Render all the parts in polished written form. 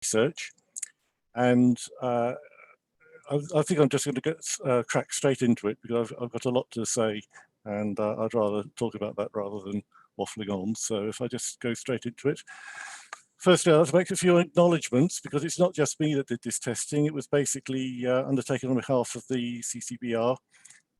research, and I think I'm just going to crack straight into it, because I've got a lot to say, and I'd rather talk about that rather than waffling on. So if I just go straight into it. Firstly, I'd like to make a few acknowledgements, because it's not just me that did this testing. It was basically undertaken on behalf of the CCBR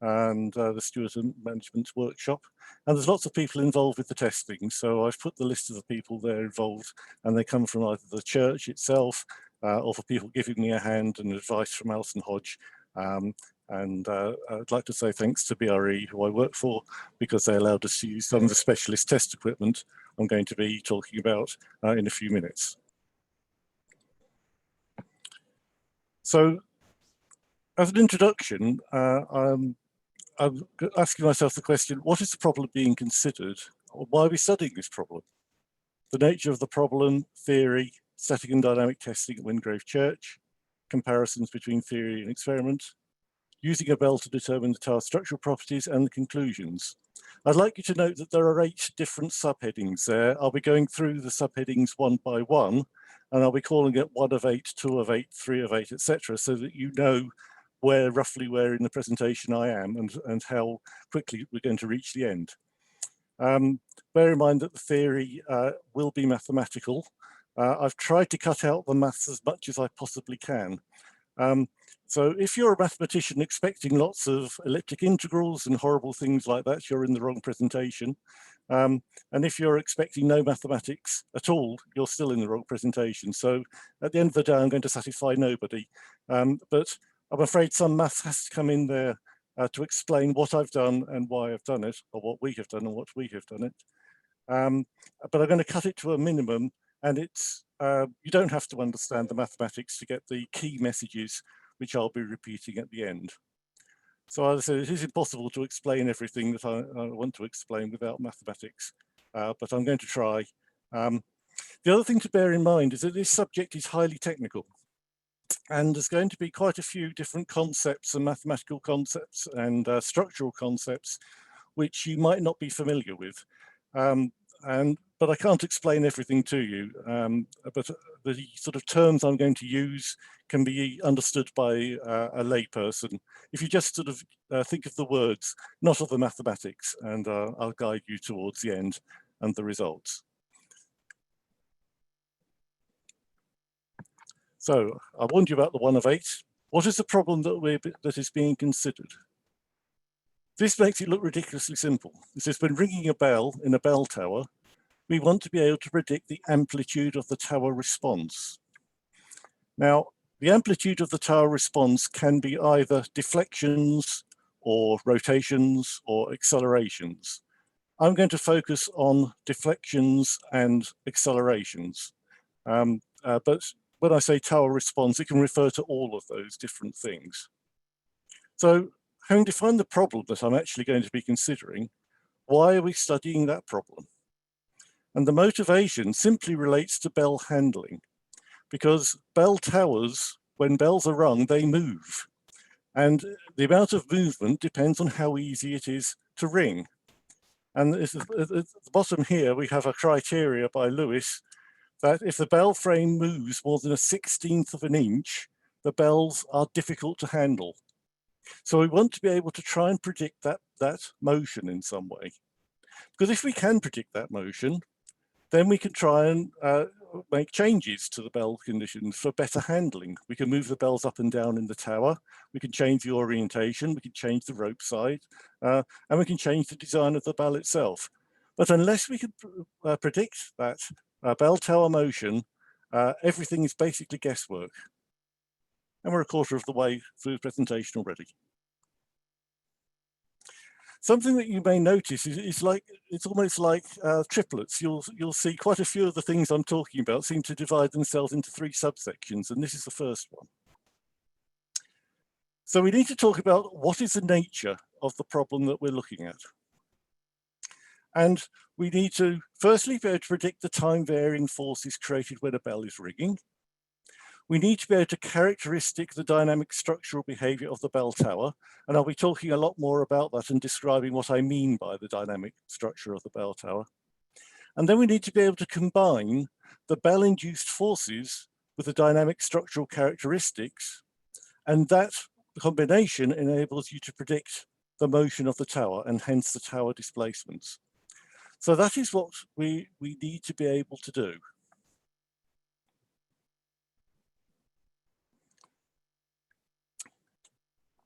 and the Steward and Management Workshop. And there's lots of people involved with the testing. So I've put the list of the people there involved, and they come from either the church itself or for people giving me a hand and advice from Alison Hodge. I'd like to say thanks to BRE, who I work for, because they allowed us to use some of the specialist test equipment I'm going to be talking about in a few minutes. So, as an introduction, I'm asking myself the question, what is the problem being considered? Or why are we studying this problem? The nature of the problem, theory, static and dynamic testing at Wingrave Church, comparisons between theory and experiment, using a bell to determine the tower structural properties, and the conclusions. I'd like you to note that there are 8 different subheadings there. I'll be going through the subheadings one by one, and I'll be calling it 1 of 8, 2 of 8, 3 of 8, etc., so that you know roughly where in the presentation I am and how quickly we're going to reach the end. Bear in mind that the theory will be mathematical. I've tried to cut out the maths as much as I possibly can. So if you're a mathematician expecting lots of elliptic integrals and horrible things like that, you're in the wrong presentation. And if you're expecting no mathematics at all, you're still in the wrong presentation. So at the end of the day, I'm going to satisfy nobody. But I'm afraid some maths has to come in there to explain what I've done and why I've done it, or what we have done and what we have done it. But I'm going to cut it to a minimum, and it's you don't have to understand the mathematics to get the key messages, which I'll be repeating at the end. So as I said, it is impossible to explain everything that I want to explain without mathematics, but I'm going to try. The other thing to bear in mind is that this subject is highly technical, and there's going to be quite a few different concepts and mathematical concepts and structural concepts which you might not be familiar with. But I can't explain everything to you, but the sort of terms I'm going to use can be understood by a layperson. If you just sort of think of the words, not of the mathematics, and I'll guide you towards the end and the results. So I warned you about the 1 of 8. What is the problem that is being considered? This makes it look ridiculously simple. This has been ringing a bell in a bell tower. We want to be able to predict the amplitude of the tower response. Now, the amplitude of the tower response can be either deflections or rotations or accelerations. I'm going to focus on deflections and accelerations. But when I say tower response, it can refer to all of those different things. So, having defined the problem that I'm actually going to be considering, why are we studying that problem? And the motivation simply relates to bell handling, because bell towers, when bells are rung, they move. And the amount of movement depends on how easy it is to ring. And at the bottom here, we have a criteria by Lewis that if the bell frame moves more than 1/16 of an inch, the bells are difficult to handle. So we want to be able to try and predict that motion in some way. Because if we can predict that motion, then we can try and make changes to the bell conditions for better handling. We can move the bells up and down in the tower, we can change the orientation, we can change the rope side, and we can change the design of the bell itself. But unless we can predict that bell tower motion, everything is basically guesswork. And we're a quarter of the way through the presentation already. Something that you may notice is like, it's almost like triplets. You'll see quite a few of the things I'm talking about seem to divide themselves into 3 subsections, and this is the first one. So we need to talk about what is the nature of the problem that we're looking at. And we need to firstly be able to predict the time varying forces created when a bell is ringing. We need to be able to characteristic the dynamic structural behavior of the bell tower, and I'll be talking a lot more about that and describing what I mean by the dynamic structure of the bell tower. And then we need to be able to combine the bell-induced forces with the dynamic structural characteristics, and that combination enables you to predict the motion of the tower and hence the tower displacements. So that is what we need to be able to do.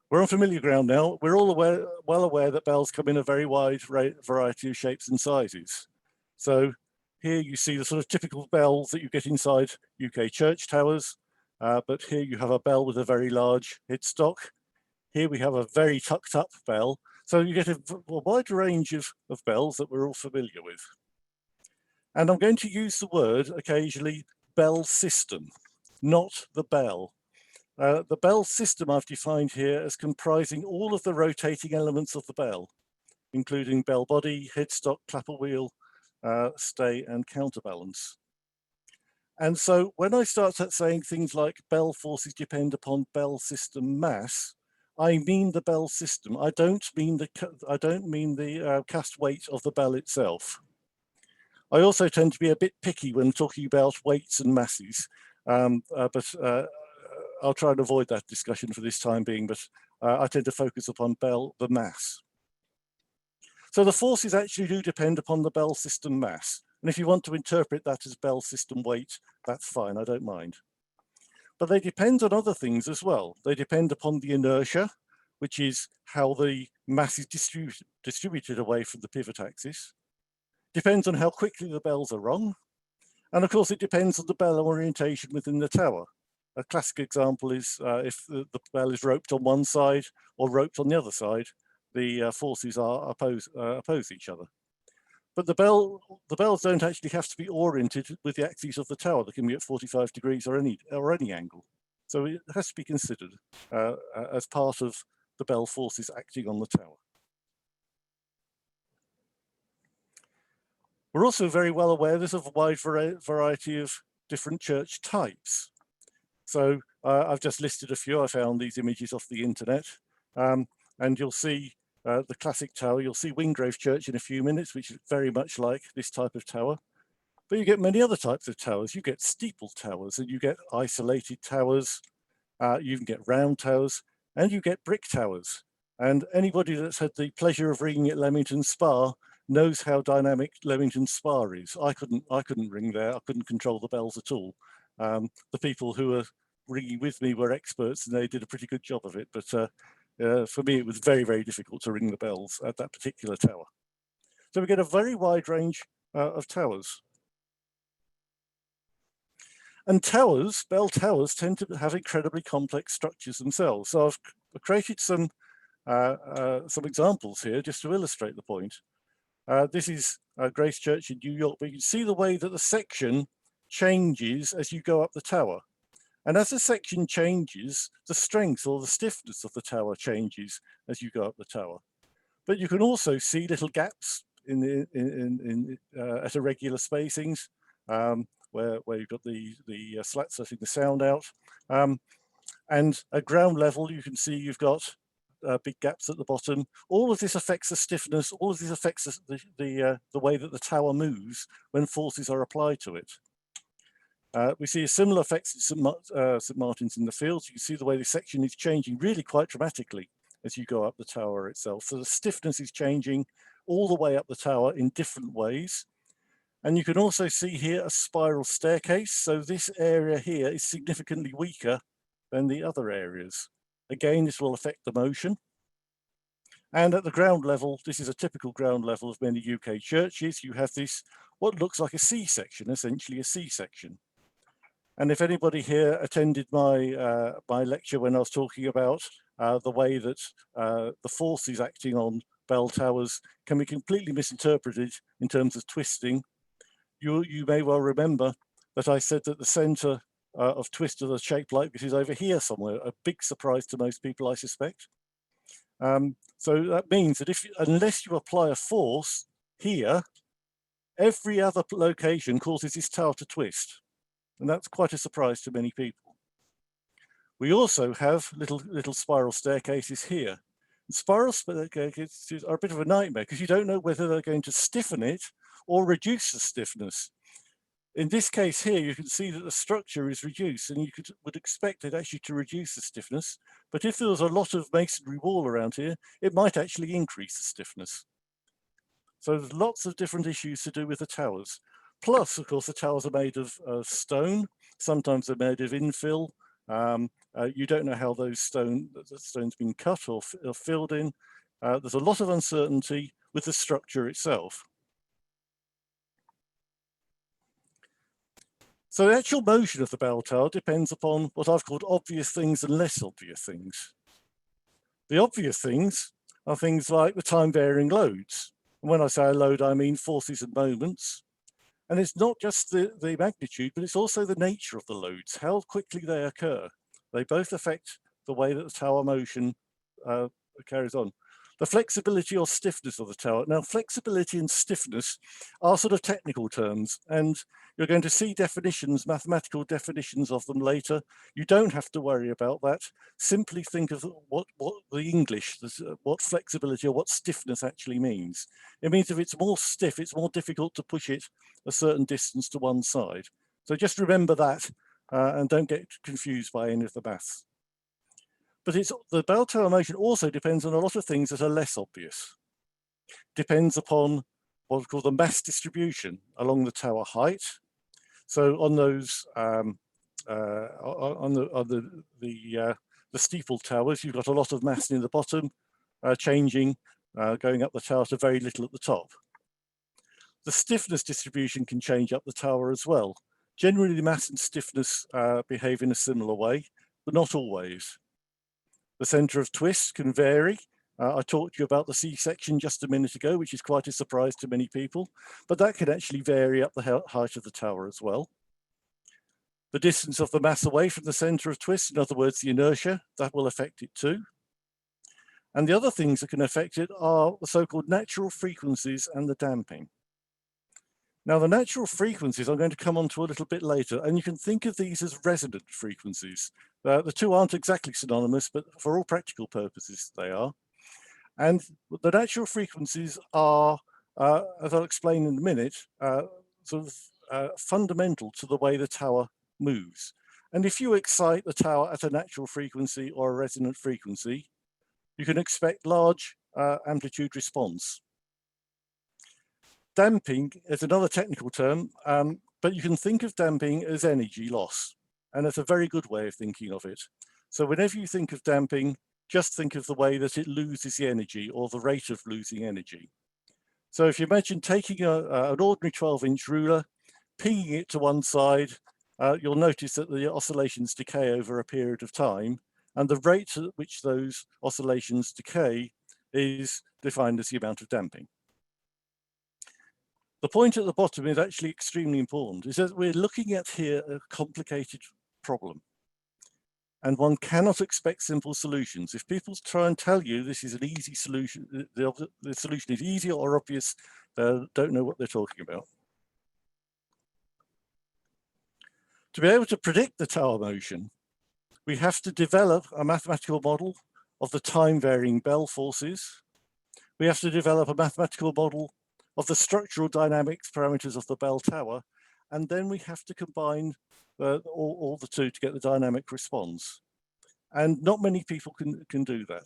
We're on familiar ground now. We're all well aware that bells come in a very wide variety of shapes and sizes. So here you see the sort of typical bells that you get inside UK church towers, but here you have a bell with a very large headstock. Here we have a very tucked up bell. So you get a wide range of bells that we're all familiar with. And I'm going to use the word occasionally bell system, not the bell. The bell system I've defined here as comprising all of the rotating elements of the bell, including bell body, headstock, clapper wheel, stay and counterbalance. And so when I start saying things like bell forces depend upon bell system mass, I mean the bell system. I don't mean the cast weight of the bell itself. I also tend to be a bit picky when talking about weights and masses, but I'll try and avoid that discussion for this time being, but I tend to focus upon the mass. So the forces actually do depend upon the bell system mass. And if you want to interpret that as bell system weight, that's fine, I don't mind. But they depend on other things as well. They depend upon the inertia, which is how the mass is distributed away from the pivot axis. Depends on how quickly the bells are rung. And of course, it depends on the bell orientation within the tower. A classic example is if the bell is roped on one side or roped on the other side, the forces are oppose each other. But the bells don't actually have to be oriented with the axis of the tower. They can be at 45 degrees or any angle. So it has to be considered as part of the bell forces acting on the tower. We're also very well aware there's a wide variety of different church types. So I've just listed a few. I found these images off the internet, and you'll see the classic tower. You'll see Wingrave Church in a few minutes, which is very much like this type of tower. But you get many other types of towers. You get steeple towers, and you get isolated towers. You can get round towers, and you get brick towers. And anybody that's had the pleasure of ringing at Leamington Spa knows how dynamic Leamington Spa is. I couldn't ring there. I couldn't control the bells at all. The people who were ringing with me were experts, and they did a pretty good job of it. But for me, it was very, very difficult to ring the bells at that particular tower. So we get a very wide range of towers. And towers, bell towers, tend to have incredibly complex structures themselves. So I've created some examples here just to illustrate the point. This is Grace Church in New York, but you can see the way that the section changes as you go up the tower. And as the section changes, the strength or the stiffness of the tower changes as you go up the tower. But you can also see little gaps at irregular spacings where you've got the slats letting the sound out. And at ground level, you can see you've got big gaps at the bottom. All of this affects the stiffness. All of this affects the way that the tower moves when forces are applied to it. We see a similar effects at St. Martin's in the Fields. You can see the way the section is changing really quite dramatically as you go up the tower itself. So the stiffness is changing all the way up the tower in different ways. And you can also see here a spiral staircase. So this area here is significantly weaker than the other areas. Again, this will affect the motion. And at the ground level, this is a typical ground level of many UK churches. You have this, what looks like a C-section, essentially a C-section. And if anybody here attended my lecture when I was talking about the way that the forces acting on bell towers can be completely misinterpreted in terms of twisting, you may well remember that I said that the center of twist of a shape like this is over here somewhere, a big surprise to most people, I suspect. So that means that unless you apply a force here, every other location causes this tower to twist. And that's quite a surprise to many people. We also have little spiral staircases here. And spiral staircases are a bit of a nightmare because you don't know whether they're going to stiffen it or reduce the stiffness. In this case here, you can see that the structure is reduced, and you would expect it actually to reduce the stiffness. But if there was a lot of masonry wall around here, it might actually increase the stiffness. So there's lots of different issues to do with the towers. Plus, of course, the towers are made of stone. Sometimes they're made of infill. You don't know how those stones been cut or filled in. There's a lot of uncertainty with the structure itself. So the actual motion of the bell tower depends upon what I've called obvious things and less obvious things. The obvious things are things like the time varying loads. And when I say a load, I mean forces and moments. And it's not just the magnitude, but it's also the nature of the loads, how quickly they occur. They both affect the way that the tower motion carries on. The flexibility or stiffness of the tower. Now, flexibility and stiffness are sort of technical terms, and you're going to see definitions, mathematical definitions of them later. You don't have to worry about that. Simply think of what the English, what flexibility or what stiffness actually means. It means if it's more stiff, it's more difficult to push it a certain distance to one side. So just remember that and don't get confused by any of the maths. But the bell tower motion also depends on a lot of things that are less obvious. Depends upon what's called the mass distribution along the tower height. So on those on the steeple towers, you've got a lot of mass near the bottom, changing, going up the tower to very little at the top. The stiffness distribution can change up the tower as well. Generally, the mass and stiffness behave in a similar way, but not always. The center of twist can vary. I talked to you about the C-section just a minute ago, which is quite a surprise to many people, but that can actually vary up the height of the tower as well. The distance of the mass away from the center of twist, in other words, the inertia, that will affect it too. And the other things that can affect it are the so-called natural frequencies and the damping. Now, the natural frequencies I'm going to come on to a little bit later, and you can think of these as resonant frequencies. The two aren't exactly synonymous, but for all practical purposes, they are. And the natural frequencies are, as I'll explain in a minute, sort of fundamental to the way the tower moves. And if you excite the tower at a natural frequency or a resonant frequency, you can expect large amplitude response. Damping is another technical term, but you can think of damping as energy loss, and it's a very good way of thinking of it. So whenever you think of damping, just think of the way that it loses the energy or the rate of losing energy. So if you imagine taking an ordinary 12-inch ruler, pinging it to one side, you'll notice that the oscillations decay over a period of time, and the rate at which those oscillations decay is defined as the amount of damping. The point at the bottom is actually extremely important, is that we're looking at here a complicated problem. And one cannot expect simple solutions. If people try and tell you this is an easy solution, the solution is easy or obvious, they don't know what they're talking about. To be able to predict the tower motion, we have to develop a mathematical model of the time-varying bell forces. We have to develop a mathematical model of the structural dynamics parameters of the bell tower, and then we have to combine all the two to get the dynamic response. And not many people can do that.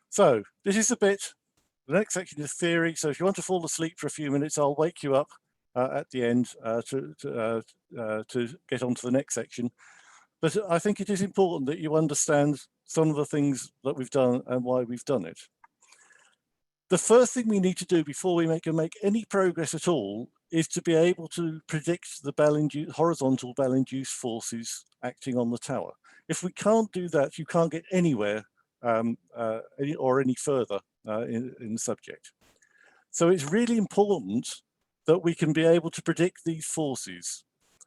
So this is the bit, the next section is theory. So if you want to fall asleep for a few minutes, I'll wake you up at the end to get on to the next section. But I think it is important that you understand some of the things that we've done and why we've done it. The first thing we need to do before we can make any progress at all is to be able to predict the horizontal bell-induced forces acting on the tower. If we can't do that, you can't get anywhere any further in the subject. So it's really important that we can be able to predict these forces.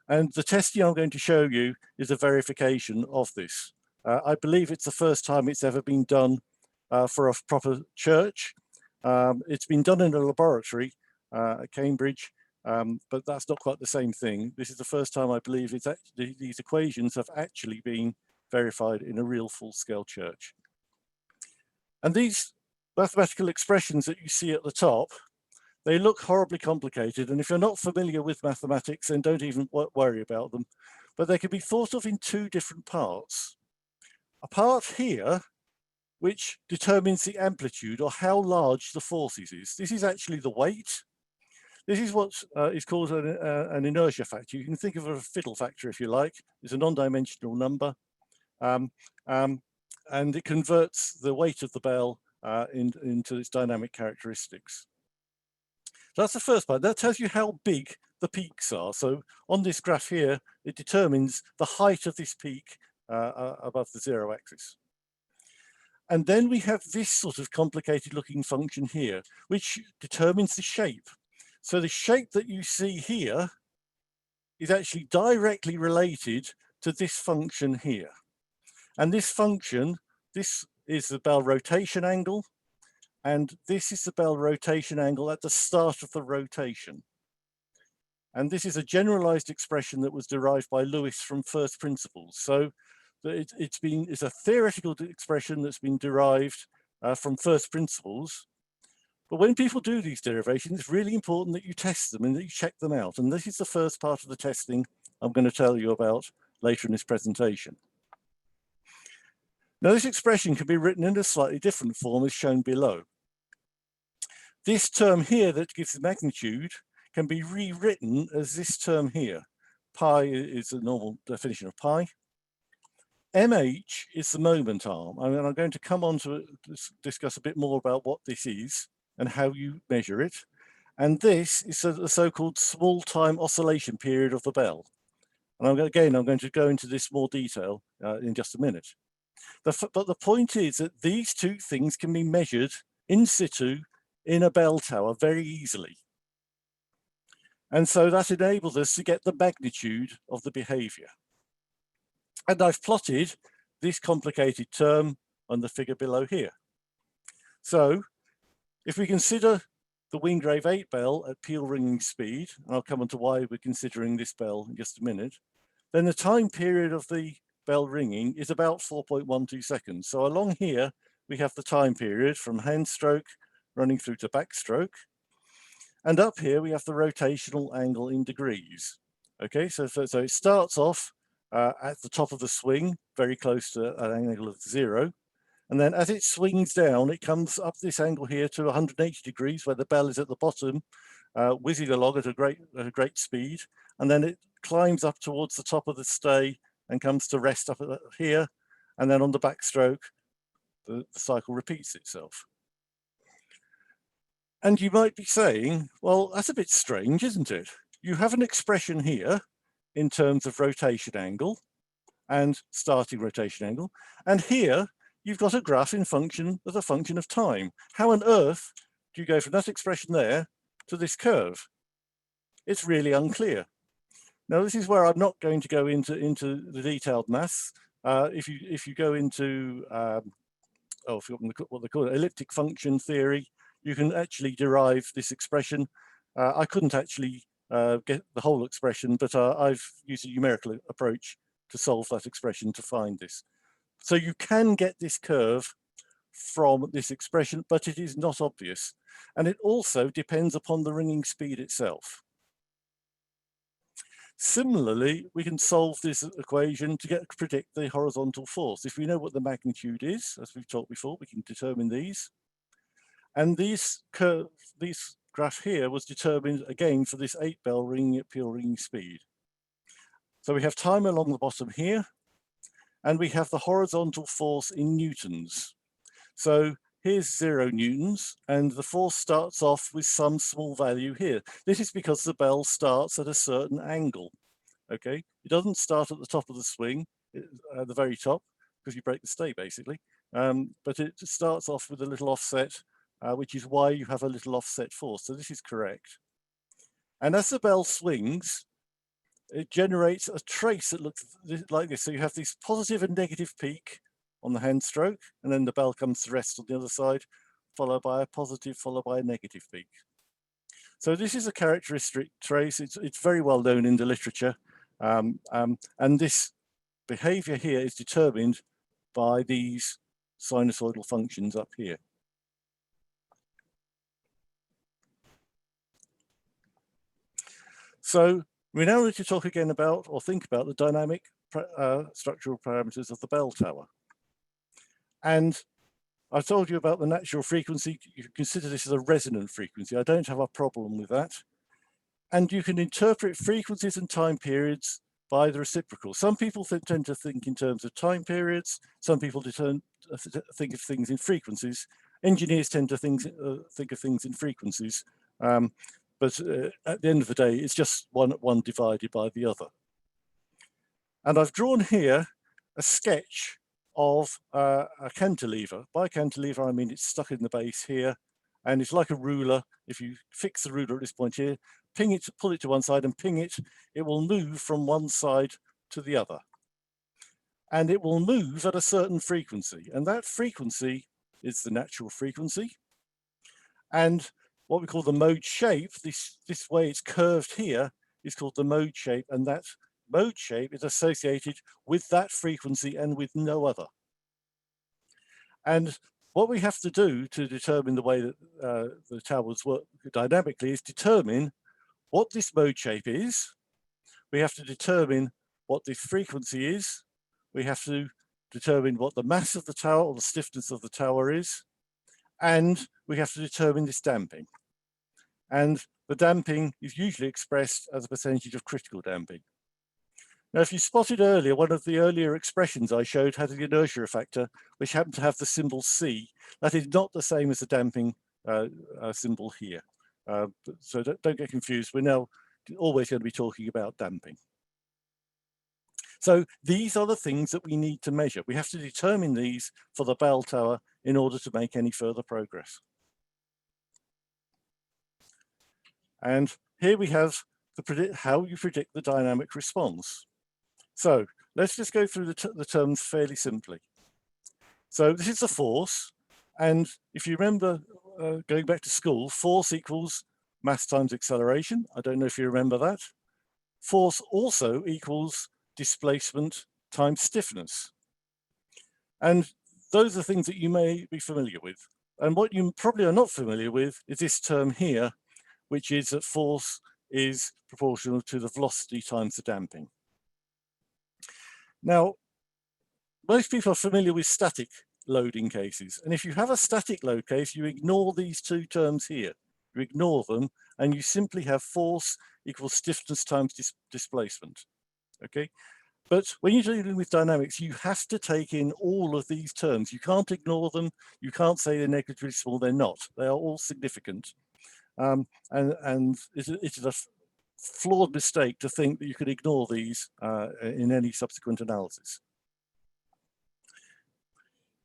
And the testing I'm going to show you is a verification of this. I believe it's the first time it's ever been done for a proper church. It's been done in a laboratory at Cambridge, but that's not quite the same thing. This is the first time I believe these equations have actually been verified in a real full-scale church. And these mathematical expressions that you see at the top, They look horribly complicated, and if you're not familiar with mathematics, then don't even worry about them. But they can be thought of in two different parts. A part here, which determines the amplitude or how large the force is. This is actually the weight. This is what is called an inertia factor. You can think of it as a fiddle factor if you like. It's a non-dimensional number. And it converts the weight of the bell into its dynamic characteristics. So that's the first part. That tells you how big the peaks are. So on this graph here, it determines the height of this peak above the zero axis. And then we have this sort of complicated looking function here, which determines the shape. So the shape that you see here is actually directly related to this function here. And this function, this is the bell rotation angle, and this is the bell rotation angle at the start of the rotation. And this is a generalized expression that was derived by Lewis from first principles. So it's a theoretical expression that's been derived from first principles. But when people do these derivations, it's really important that you test them and that you check them out. And this is the first part of the testing I'm going to tell you about later in this presentation. Now, this expression can be written in a slightly different form as shown below. This term here that gives the magnitude can be rewritten as this term here. Pi is the normal definition of pi. MH is the moment arm. And I'm going to come on to discuss a bit more about what this is and how you measure it. And this is the so-called small time oscillation period of the bell. And I'm going to go into this more detail in just a minute. But the point is that these two things can be measured in situ in a bell tower very easily. And so that enables us to get the magnitude of the behavior. And I've plotted this complicated term on the figure below here. So if we consider the Wingrave 8 bell at peal ringing speed, and I'll come on to why we're considering this bell in just a minute, then the time period of the bell ringing is about 4.12 seconds. So along here, we have the time period from hand stroke running through to backstroke. And up here, we have the rotational angle in degrees. Okay, so it starts off at the top of the swing, very close to an angle of 0. And then as it swings down, it comes up this angle here to 180 degrees, where the bell is at the bottom, whizzing along at a great speed. And then it climbs up towards the top of the stay and comes to rest up here. And then on the backstroke, the cycle repeats itself. And you might be saying, well, that's a bit strange, isn't it? You have an expression here in terms of rotation angle and starting rotation angle. And here, you've got a graph in function as a function of time. How on earth do you go from that expression there to this curve? It's really unclear. Now, this is where I'm not going to go into the detailed maths. If you go into, I forgot what they call it, elliptic function theory, you can actually derive this expression. I couldn't actually get the whole expression, but I've used a numerical approach to solve that expression to find this. So you can get this curve from this expression, but it is not obvious. And it also depends upon the ringing speed itself. Similarly, we can solve this equation to predict the horizontal force. If we know what the magnitude is, as we've talked before, we can determine these. And this graph here was determined again for this 8 bell ringing at peal ringing speed. So we have time along the bottom here, and we have the horizontal force in newtons. So here's 0 newtons, and the force starts off with some small value here. This is because the bell starts at a certain angle. Okay, it doesn't start at the top of the swing, at the very top, because you break the stay basically. But it starts off with a little offset, which is why you have a little offset force. So this is correct. And as the bell swings, it generates a trace that looks like this. So you have this positive and negative peak on the hand stroke, and then the bell comes to rest on the other side, followed by a positive, followed by a negative peak. So this is a characteristic trace. It's very well known in the literature. And this behavior here is determined by these sinusoidal functions up here. So we now need to talk again about, or think about, the dynamic structural parameters of the bell tower. And I told you about the natural frequency. You can consider this as a resonant frequency. I don't have a problem with that. And you can interpret frequencies and time periods by the reciprocal. Some people tend to think in terms of time periods. Some people think of things in frequencies. Engineers tend to think of things in frequencies. But at the end of the day, it's just one divided by the other. And I've drawn here a sketch of a cantilever. By cantilever, I mean it's stuck in the base here, and it's like a ruler. If you fix the ruler at this point here, ping it, pull it to one side and ping it, it will move from one side to the other. And it will move at a certain frequency, and that frequency is the natural frequency. And what we call the mode shape, this way it's curved here, is called the mode shape, and that mode shape is associated with that frequency and with no other. And what we have to do to determine the way that the towers work dynamically is determine what this mode shape is. We have to determine what this frequency is. We have to determine what the mass of the tower or the stiffness of the tower is. And we have to determine this damping. And the damping is usually expressed as a percentage of critical damping. Now, if you spotted earlier, one of the earlier expressions I showed had an inertia factor, which happened to have the symbol C. That is not the same as the damping symbol here. So don't get confused. We're now always going to be talking about damping. So these are the things that we need to measure. We have to determine these for the bell tower in order to make any further progress. And here we have how you predict the dynamic response. So let's just go through the terms fairly simply. So this is the force. And if you remember going back to school, force equals mass times acceleration. I don't know if you remember that. Force also equals displacement times stiffness. And those are things that you may be familiar with. And what you probably are not familiar with is this term here, which is that force is proportional to the velocity times the damping. Now, most people are familiar with static loading cases. And if you have a static load case, you ignore these two terms here. You ignore them, and you simply have force equals stiffness times displacement, okay? But when you're dealing with dynamics, you have to take in all of these terms. You can't ignore them. You can't say they're negligibly small. They're not. They are all significant. And it is a flawed mistake to think that you could ignore these in any subsequent analysis.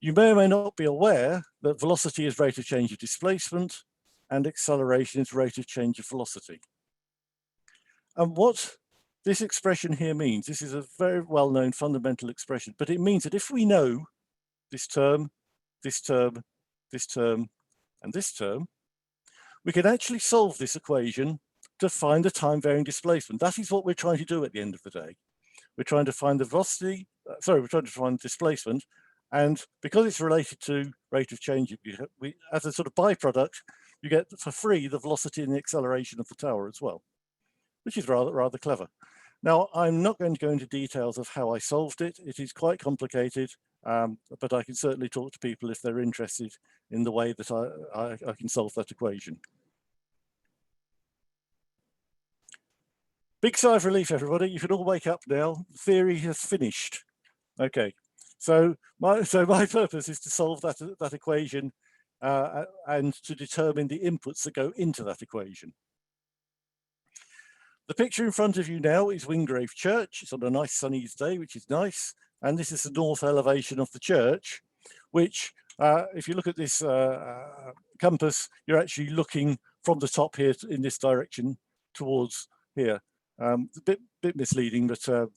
You may or may not be aware that velocity is rate of change of displacement and acceleration is rate of change of velocity. And what this expression here means, this is a very well-known fundamental expression, but it means that if we know this term, this term, this term, and this term, we can actually solve this equation to find the time-varying displacement. That is what we're trying to do at the end of the day. We're trying to find the velocity, we're trying to find displacement, and because it's related to rate of change, as a sort of byproduct, you get for free the velocity and the acceleration of the tower as well, which is rather clever. Now, I'm not going to go into details of how I solved it. It is quite complicated, but I can certainly talk to people if they're interested in the way that I can solve that equation. Big sigh of relief, everybody. You can all wake up now. Theory has finished. Okay, so my purpose is to solve that equation and to determine the inputs that go into that equation. The picture in front of you now is Wingrave Church. It's on a nice sunny day, which is nice. And this is the north elevation of the church, which if you look at this compass, you're actually looking from the top here in this direction towards here. A bit misleading, but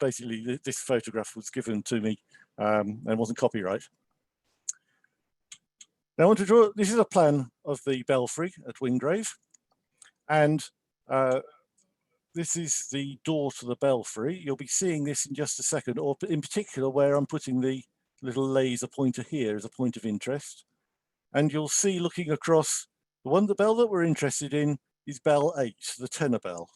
basically this photograph was given to me and wasn't copyright. Now I want to draw, this is a plan of the belfry at Wingrave, and this is the door to the belfry. You'll be seeing this in just a second, or in particular where I'm putting the little laser pointer here as a point of interest. And you'll see looking across, the bell that we're interested in is bell 8, the tenor bell.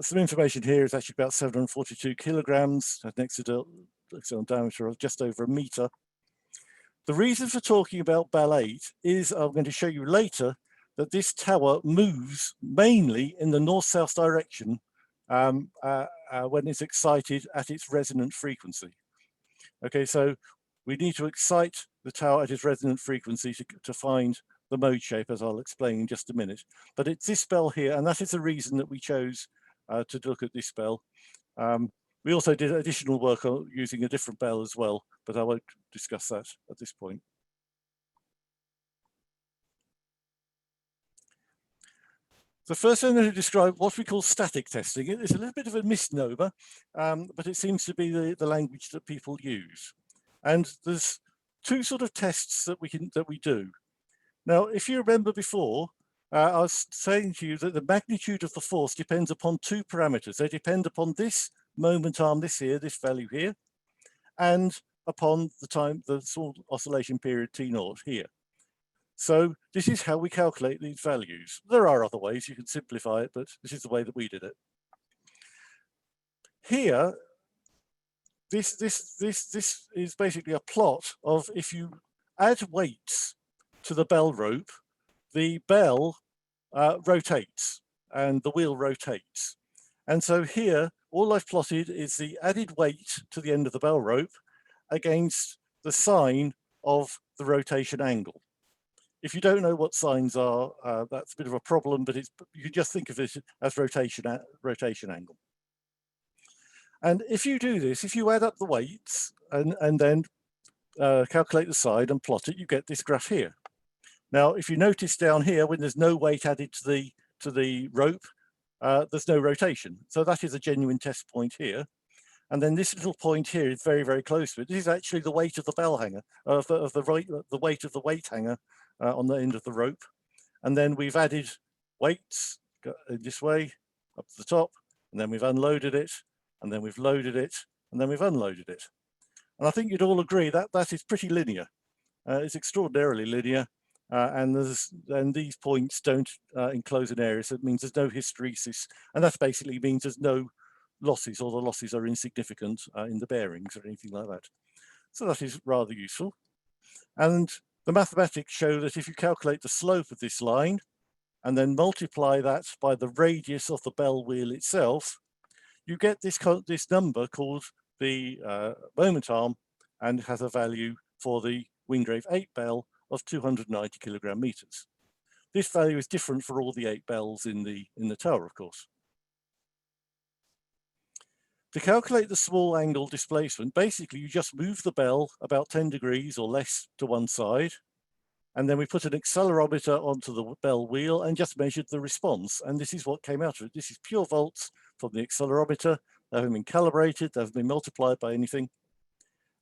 Some information here is actually about 742 kilograms, has an external diameter of just over a meter. The reason for talking about bell 8 is I'm going to show you later that this tower moves mainly in the north-south direction when it's excited at its resonant frequency. Okay, so we need to excite the tower at its resonant frequency to find the mode shape, as I'll explain in just a minute. But it's this bell here, and that is the reason that we chose to look at this bell. We also did additional work on using a different bell as well, but I won't discuss that at this point. So first I'm going to describe what we call static testing. It's a little bit of a misnomer, but it seems to be the language that people use. And there's two sort of tests that we do. Now, if you remember before, I was saying to you that the magnitude of the force depends upon two parameters. They depend upon this moment arm, this value here, and upon the sort of oscillation period T0 here. So this is how we calculate these values. There are other ways you can simplify it, but this is the way that we did it. Here, this is basically a plot of if you add weights to the bell rope, the bell rotates and the wheel rotates. And so here, all I've plotted is the added weight to the end of the bell rope against the sine of the rotation angle. If you don't know what sines are, that's a bit of a problem, but you can just think of it as rotation angle. And if you do this, if you add up the weights and then calculate the sine and plot it, you get this graph here. Now, if you notice down here, when there's no weight added to the rope, there's no rotation. So that is a genuine test point here. And then this little point here is very, very close to it. This is actually the weight of the bell hanger, the weight of the weight hanger on the end of the rope. And then we've added weights this way up to the top, and then we've unloaded it, and then we've loaded it, and then we've unloaded it. And I think you'd all agree that that is pretty linear. It's extraordinarily linear. And these points don't enclose an area, so it means there's no hysteresis, and that basically means there's no losses, or the losses are insignificant in the bearings or anything like that. So that is rather useful. And the mathematics show that if you calculate the slope of this line and then multiply that by the radius of the bell wheel itself, you get this number called the moment arm, and it has a value for the Wingrave 8 bell of 290 kilogram meters. This value is different for all the 8 bells in the tower, of course. To calculate the small angle displacement, basically you just move the bell about 10 degrees or less to one side, and then we put an accelerometer onto the bell wheel and just measured the response. And this is what came out of it. This is pure volts from the accelerometer. They haven't been calibrated, they haven't been multiplied by anything.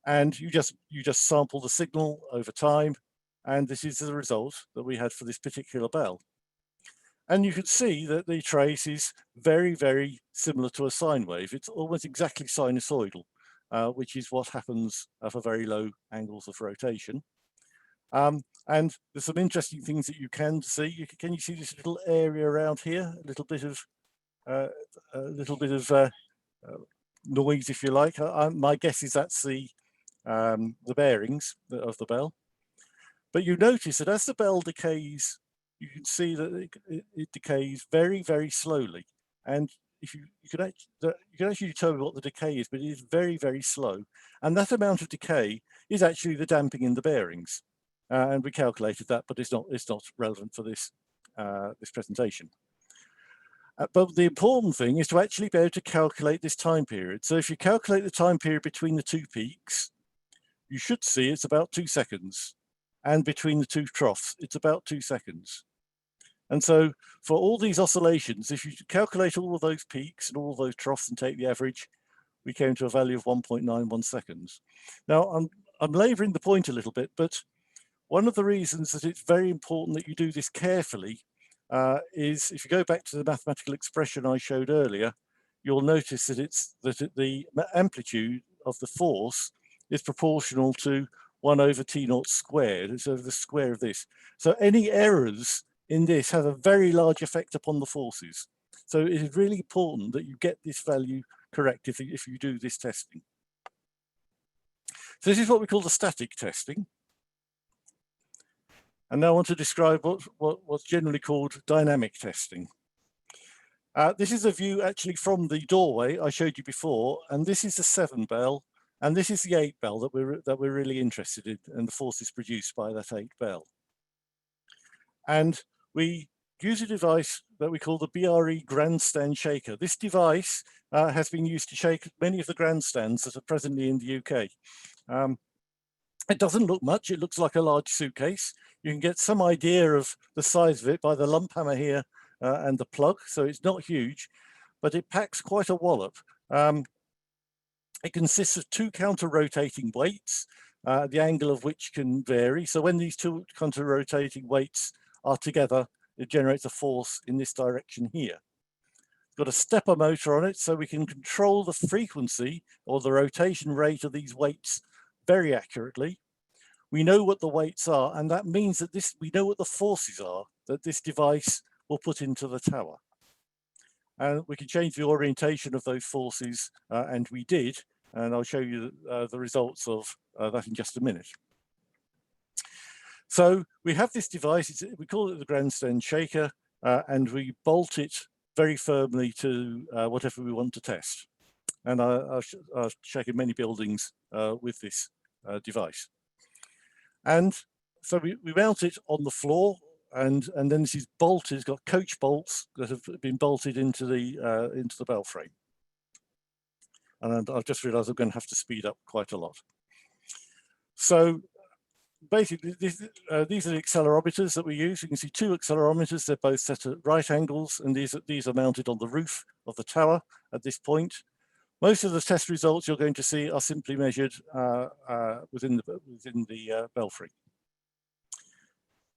And you just sample the signal over time. And this is the result that we had for this particular bell. And you can see that the trace is very, very similar to a sine wave. It's almost exactly sinusoidal, which is what happens for very low angles of rotation. And there's some interesting things that you can see. Can you see this little area around here? A little bit of noise, if you like. My guess is that's the bearings of the bell. But you notice that as the bell decays, you can see that it decays very, very slowly. And if you can actually determine what the decay is, but it is very, very slow. And that amount of decay is actually the damping in the bearings. And we calculated that, but it's not relevant for this this presentation. But the important thing is to actually be able to calculate this time period. So if you calculate the time period between the two peaks, you should see it's about 2 seconds. And between the two troughs, it's about 2 seconds. And so for all these oscillations, if you calculate all of those peaks and all of those troughs and take the average, we came to a value of 1.91 seconds. Now, I'm laboring the point a little bit, but one of the reasons that it's very important that you do this carefully is if you go back to the mathematical expression I showed earlier, you'll notice that the amplitude of the force is proportional to 1 over T0 squared. It's over the square of this. So any errors in this have a very large effect upon the forces. So it is really important that you get this value correct if you do this testing. So this is what we call the static testing. And now I want to describe what's generally called dynamic testing. This is a view actually from the doorway I showed you before, and this is the 7 bell, and this is the 8 bell that we're really interested in, and the forces produced by that 8 bell. And we use a device that we call the BRE grandstand shaker. This device has been used to shake many of the grandstands that are presently in the UK. It doesn't look much, it looks like a large suitcase. You can get some idea of the size of it by the lump hammer here and the plug, so it's not huge, but it packs quite a wallop. It consists of 2 counter-rotating weights, the angle of which can vary. So when these 2 counter-rotating weights are together, it generates a force in this direction here. It's got a stepper motor on it, so we can control the frequency or the rotation rate of these weights very accurately. We know what the weights are, and that means that we know what the forces are that this device will put into the tower. And we can change the orientation of those forces, and we did, and I'll show you the results of that in just a minute. So we have this device, we call it the grandstand shaker, and we bolt it very firmly to whatever we want to test. And I'll check in many buildings with this device. And so we mount it on the floor, and then this is bolted. It's got coach bolts that have been bolted into the bell frame. And I've just realised I'm going to have to speed up quite a lot. So basically, these are the accelerometers that we use. You can see 2 accelerometers. They're both set at right angles, and these are mounted on the roof of the tower at this point. Most of the test results you're going to see are simply measured within the belfry.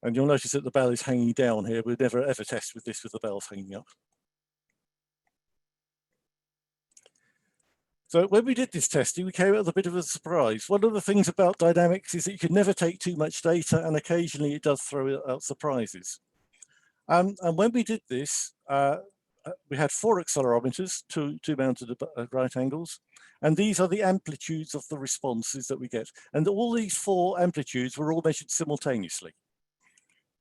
And you'll notice that the bell is hanging down here. We'd never ever test with this with the bells hanging up. So when we did this testing, we came out with a bit of a surprise. One of the things about dynamics is that you can never take too much data, and occasionally it does throw out surprises. And when we did this, we had 4 accelerometers, two mounted at right angles, and these are the amplitudes of the responses that we get. And all these 4 amplitudes were all measured simultaneously.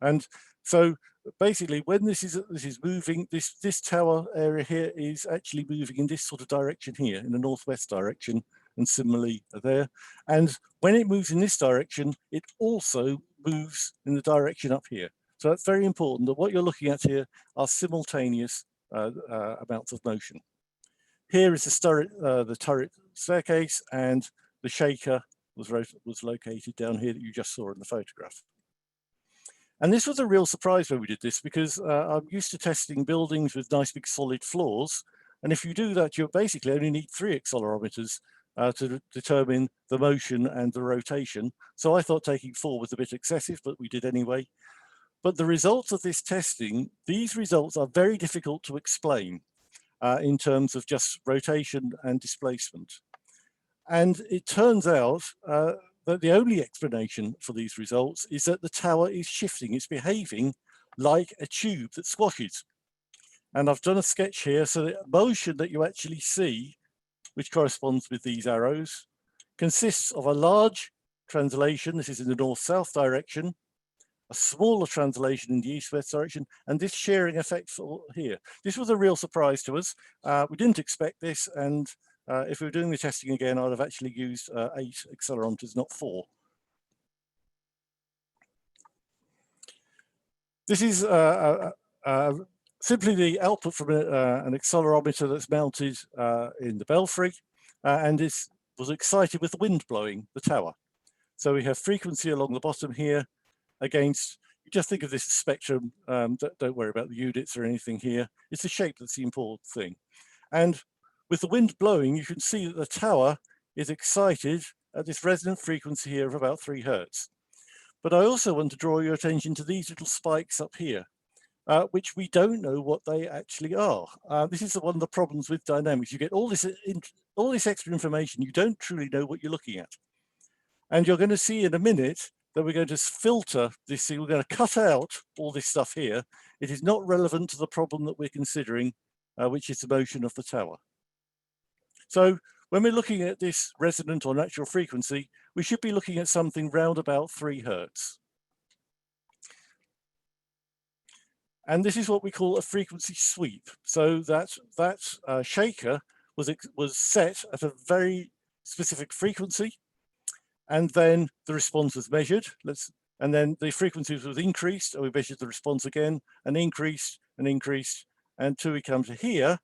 And so basically, when this is moving, this tower area here is actually moving in this sort of direction here, in the northwest direction, and similarly there. And when it moves in this direction, it also moves in the direction up here. So that's very important that what you're looking at here are simultaneous amounts of motion. Here is the turret staircase, and the shaker was located down here that you just saw in the photograph. And this was a real surprise when we did this, because I'm used to testing buildings with nice big solid floors. And if you do that, you basically only need 3 accelerometers to determine the motion and the rotation. So I thought taking 4 was a bit excessive, but we did anyway. But the results of this testing, these results are very difficult to explain in terms of just rotation and displacement. And it turns out that the only explanation for these results is that the tower is shifting. It's behaving like a tube that squashes. And I've done a sketch here, so the motion that you actually see, which corresponds with these arrows, consists of a large translation, this is in the north-south direction, a smaller translation in the east-west direction, and this shearing effect here. This was a real surprise to us. We didn't expect this, and if we were doing the testing again, I'd have actually used 8 accelerometers, not 4. This is simply the output from an accelerometer that's mounted in the belfry, and this was excited with the wind blowing the tower. So we have frequency along the bottom here against, you just think of this as spectrum, don't worry about the units or anything here. It's the shape that's the important thing. And with the wind blowing, you can see that the tower is excited at this resonant frequency here of about 3 Hertz. But I also want to draw your attention to these little spikes up here, which we don't know what they actually are. This is one of the problems with dynamics. You get all this extra information, you don't truly know what you're looking at. And you're going to see in a minute that we're going to filter this thing. We're going to cut out all this stuff here. It is not relevant to the problem that we're considering which is the motion of the tower. So when we're looking at this resonant or natural frequency, we should be looking at something round about 3 Hertz. And this is what we call a frequency sweep. So that shaker was set at a very specific frequency, and then the response was measured. And then the frequency was increased, and we measured the response again, and increased, until we come to here,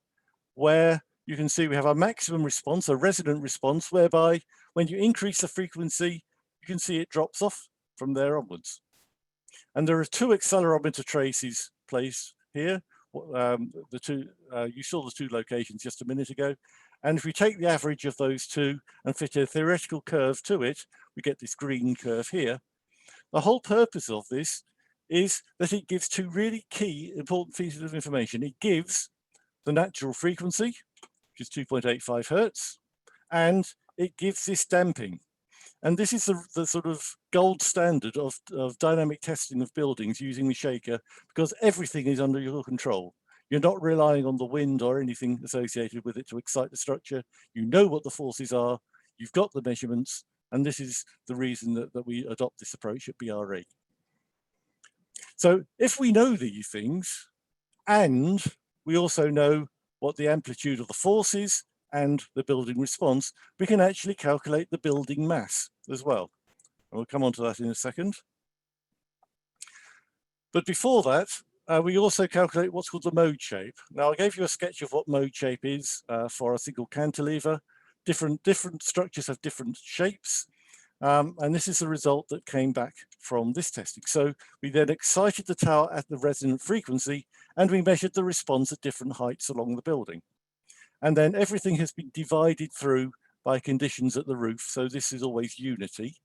where you can see we have our maximum response, a resonant response, whereby when you increase the frequency, you can see it drops off from there onwards. And there are 2 accelerometer traces placed here. You saw the 2 locations just a minute ago. And if we take the average of those 2 and fit a theoretical curve to it, we get this green curve here. The whole purpose of this is that it gives 2 really key important pieces of information. It gives the natural frequency, which is 2.85 Hertz, and it gives this damping. And this is the sort of gold standard of dynamic testing of buildings using the shaker, because everything is under your control. You're not relying on the wind or anything associated with it to excite the structure. You know what the forces are, you've got the measurements, and this is the reason that we adopt this approach at BRE. So if we know these things, and we also know what the amplitude of the force is and the building response, we can actually calculate the building mass as well. And we'll come on to that in a second. But before that, we also calculate what's called the mode shape. Now, I gave you a sketch of what mode shape is for a single cantilever. Different structures have different shapes. And this is the result that came back from this testing. So we then excited the tower at the resonant frequency, and we measured the response at different heights along the building. And then everything has been divided through by conditions at the roof. So this is always unity.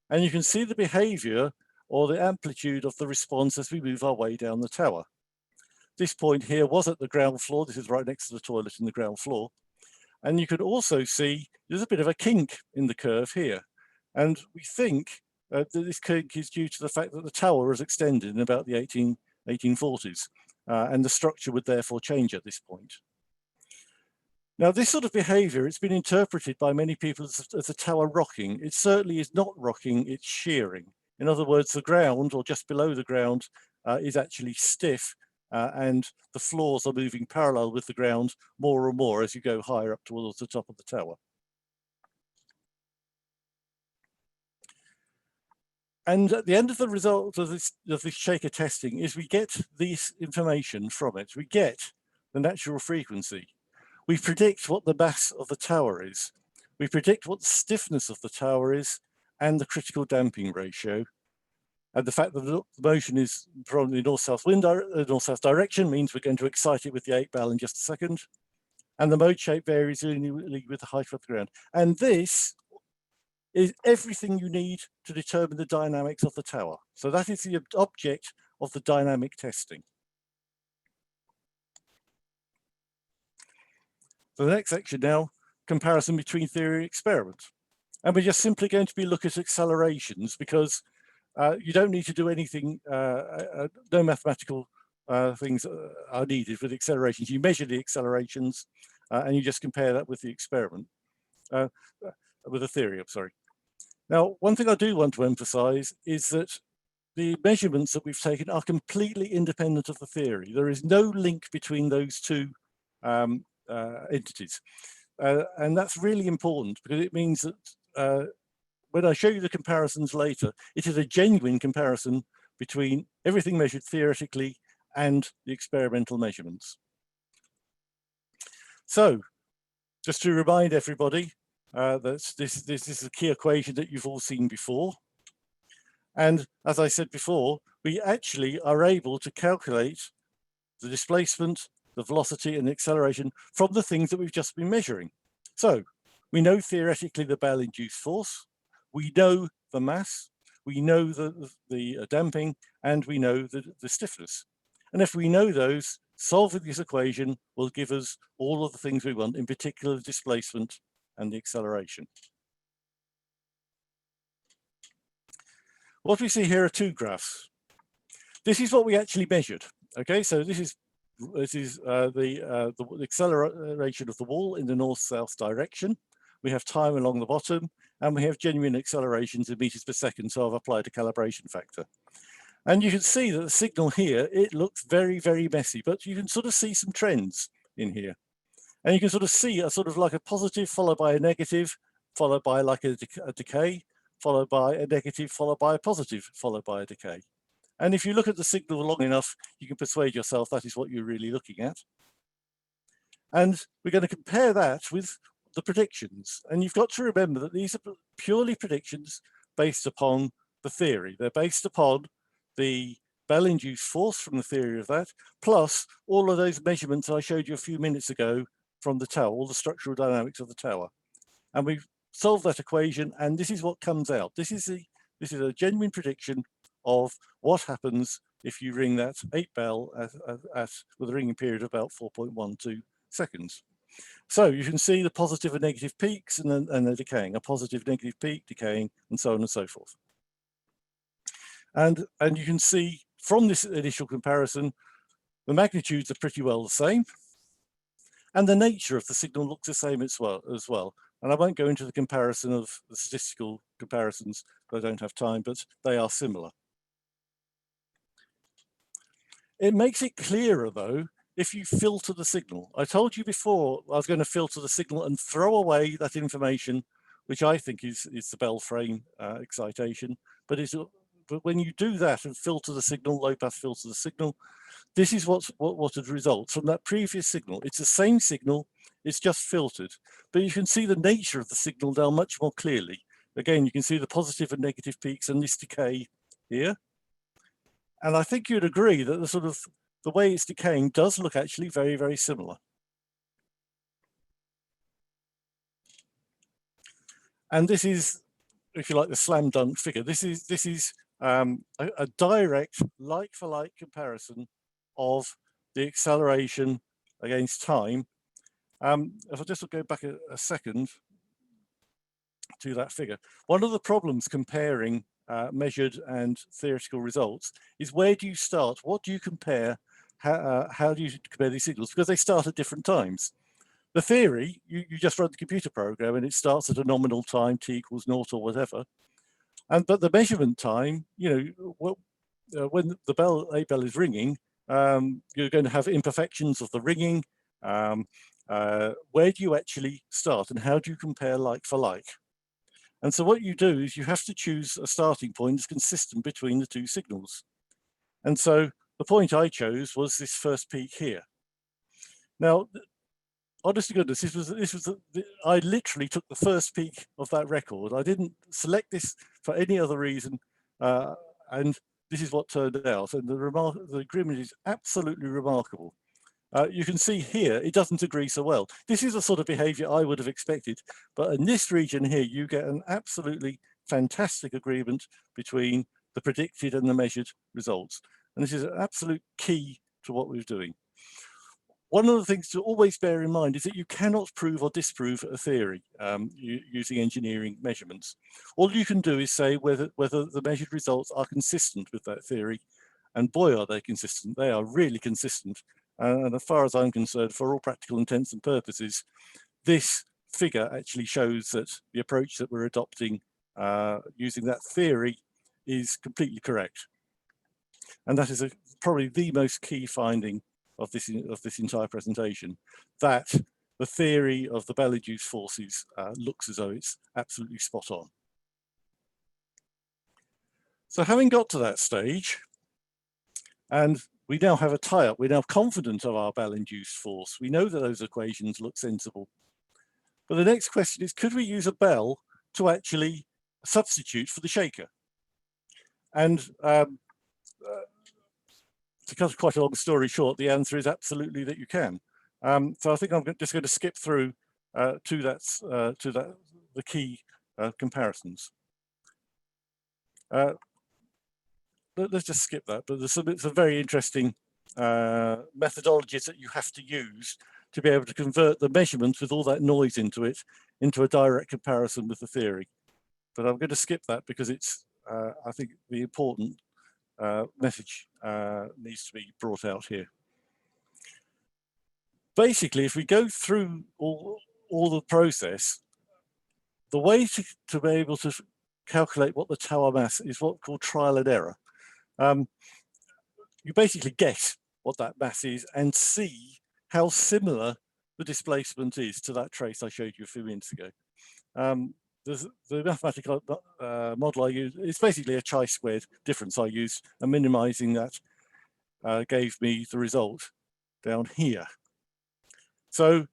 And you can see the behavior or the amplitude of the response as we move our way down the tower. This point here was at the ground floor. This is right next to the toilet in the ground floor. And you can also see there's a bit of a kink in the curve here. And we think that this kink is due to the fact that the tower was extended in about the 1840s, and the structure would therefore change at this point. Now, this sort of behavior, it's been interpreted by many people as a tower rocking. It certainly is not rocking, it's shearing. In other words, the ground, or just below the ground, is actually stiff, and the floors are moving parallel with the ground more and more as you go higher up towards the top of the tower. And at the end of the result of this shaker testing is we get this information from it. We get the natural frequency. We predict what the mass of the tower is. We predict what the stiffness of the tower is and the critical damping ratio. And the fact that the motion is from the north-south wind, north-south direction means we're going to excite it with the 8 bell in just a second. And the mode shape varies linearly with the height of the ground. And this is everything you need to determine the dynamics of the tower. So that is the object of the dynamic testing. So the next section now, comparison between theory and experiment. And we're just simply going to be looking at accelerations because you don't need to do anything, no mathematical things are needed with accelerations. You measure the accelerations and you just compare that with the experiment, with the theory, I'm sorry. Now, one thing I do want to emphasize is that the measurements that we've taken are completely independent of the theory. There is no link between those 2 entities. And that's really important because it means that when I show you the comparisons later, it is a genuine comparison between everything measured theoretically and the experimental measurements. So, just to remind everybody, this is a key equation that you've all seen before. And as I said before, we actually are able to calculate the displacement, the velocity and the acceleration from the things that we've just been measuring. So we know theoretically the Bell-induced force, we know the mass, we know the damping, and we know the stiffness. And if we know those, solving this equation will give us all of the things we want, in particular the displacement and the acceleration. What we see here are 2 graphs. This is what we actually measured. Okay, so this is the acceleration of the wall in the north-south direction. We have time along the bottom, and we have genuine accelerations in meters per second. So I've applied a calibration factor. And you can see that the signal here, it looks very, very messy, but you can sort of see some trends in here. And you can sort of see a sort of like a positive followed by a negative, followed by like a decay, followed by a negative, followed by a positive, followed by a decay. And if you look at the signal long enough, you can persuade yourself that is what you're really looking at. And we're going to compare that with the predictions. And you've got to remember that these are purely predictions based upon the theory. They're based upon the Bell-induced force from the theory of that, plus all of those measurements I showed you a few minutes ago from the tower, all the structural dynamics of the tower. And we've solved that equation, and this is what comes out. This is a genuine prediction of what happens if you ring that 8 bell with a ringing period of about 4.12 seconds. So you can see the positive and negative peaks and they're decaying, a positive negative peak, decaying, and so on and so forth. And you can see from this initial comparison, the magnitudes are pretty well the same. And the nature of the signal looks the same as well. And I won't go into the comparison of the statistical comparisons, I don't have time, but they are similar. It makes it clearer though, if you filter the signal. I told you before I was going to filter the signal and throw away that information, which I think is the bell frame excitation. But when you do that and filter the signal, low pass filter the signal, this is what would result from that previous signal. It's the same signal, it's just filtered, but you can see the nature of the signal now much more clearly. Again, you can see the positive and negative peaks and this decay here. And I think you'd agree that the way it's decaying does look actually very, very similar. And this is, if you like, the slam dunk figure. This is a direct like-for-like comparison of the acceleration against time. If I just go back a second to that figure, one of the problems comparing measured and theoretical results is where do you start? What do you compare? How do you compare these signals? Because they start at different times. The theory, you just run the computer program and it starts at a nominal time, t equals 0 or whatever. But the measurement time, when the 8 bell is ringing, you're going to have imperfections of the ringing. Where do you actually start and how do you compare like for like? And so what you do is you have to choose a starting point that's consistent between the two signals. And so the point I chose was this first peak here. Now, honest to goodness, I literally took the first peak of that record. I didn't select this for any other reason. And this is what turned out. And the agreement is absolutely remarkable. You can see here, it doesn't agree so well. This is the sort of behavior I would have expected, but in this region here, you get an absolutely fantastic agreement between the predicted and the measured results. And this is an absolute key to what we're doing. One of the things to always bear in mind is that you cannot prove or disprove a theory using engineering measurements. All you can do is say whether the measured results are consistent with that theory, and boy, are they consistent. They are really consistent. And as far as I'm concerned, for all practical intents and purposes, this figure actually shows that the approach that we're adopting using that theory is completely correct. And that is probably the most key finding of this entire presentation, that the theory of the Bell-induced forces looks as though it's absolutely spot on. So having got to that stage, and we now have a tie-up, we're now confident of our Bell-induced force. We know that those equations look sensible. But the next question is, could we use a bell to actually substitute for the shaker? And to cut quite a long story short, the answer is absolutely that you can. So I think I'm just going to skip through to the key comparisons. Let's just skip that, but there's some very interesting methodologies that you have to use to be able to convert the measurements with all that noise into it, into a direct comparison with the theory. But I'm going to skip that because it's, I think, the important message needs to be brought out here. basically, if we go through all the process, the way to be able to calculate what the tower mass is what's called trial and error. You basically guess what that mass is and see how similar the displacement is to that trace I showed you a few minutes ago. The mathematical model I use, it's basically a chi-squared difference I used, and minimizing that gave me the result down here. So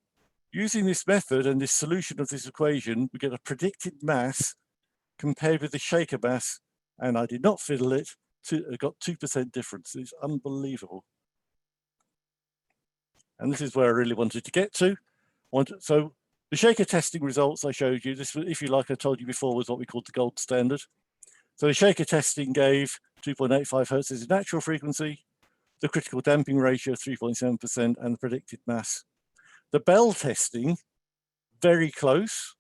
using this method and this solution of this equation, we get a predicted mass compared with the shaker mass, and I did not fiddle it, I got 2% difference. It's unbelievable. And this is where I really wanted to get to. So the shaker testing results I showed you, this, if you like, I told you before, was what we called the gold standard. So the shaker testing gave 2.85 hertz as a natural frequency, the critical damping ratio 3.7%, and the predicted mass. The bell testing, very close.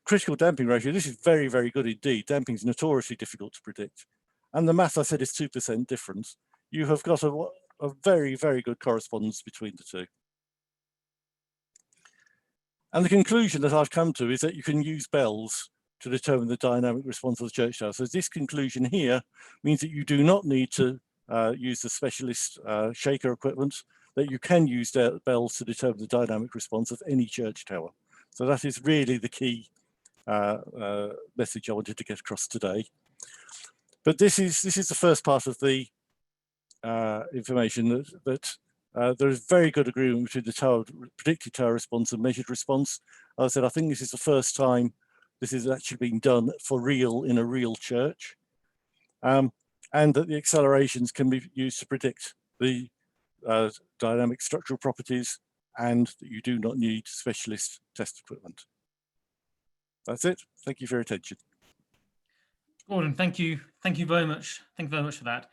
Critical damping ratio, this is very, very good indeed. Damping is notoriously difficult to predict. And the mass I said is 2% difference. You have got a very, very good correspondence between the two. And the conclusion that I've come to is that you can use bells to determine the dynamic response of the church tower. So this conclusion here means that you do not need to use the specialist shaker equipment, that you can use bells to determine the dynamic response of any church tower. So that is really the key message I wanted to get across today. But this is the first part of the information that there is very good agreement between the predicted tower response and measured response. As I said, I think this is the first time this has actually been done for real in a real church, and that the accelerations can be used to predict the dynamic structural properties, and that you do not need specialist test equipment. That's it. Thank you for your attention. Gordon, thank you very much. Thank you very much for that.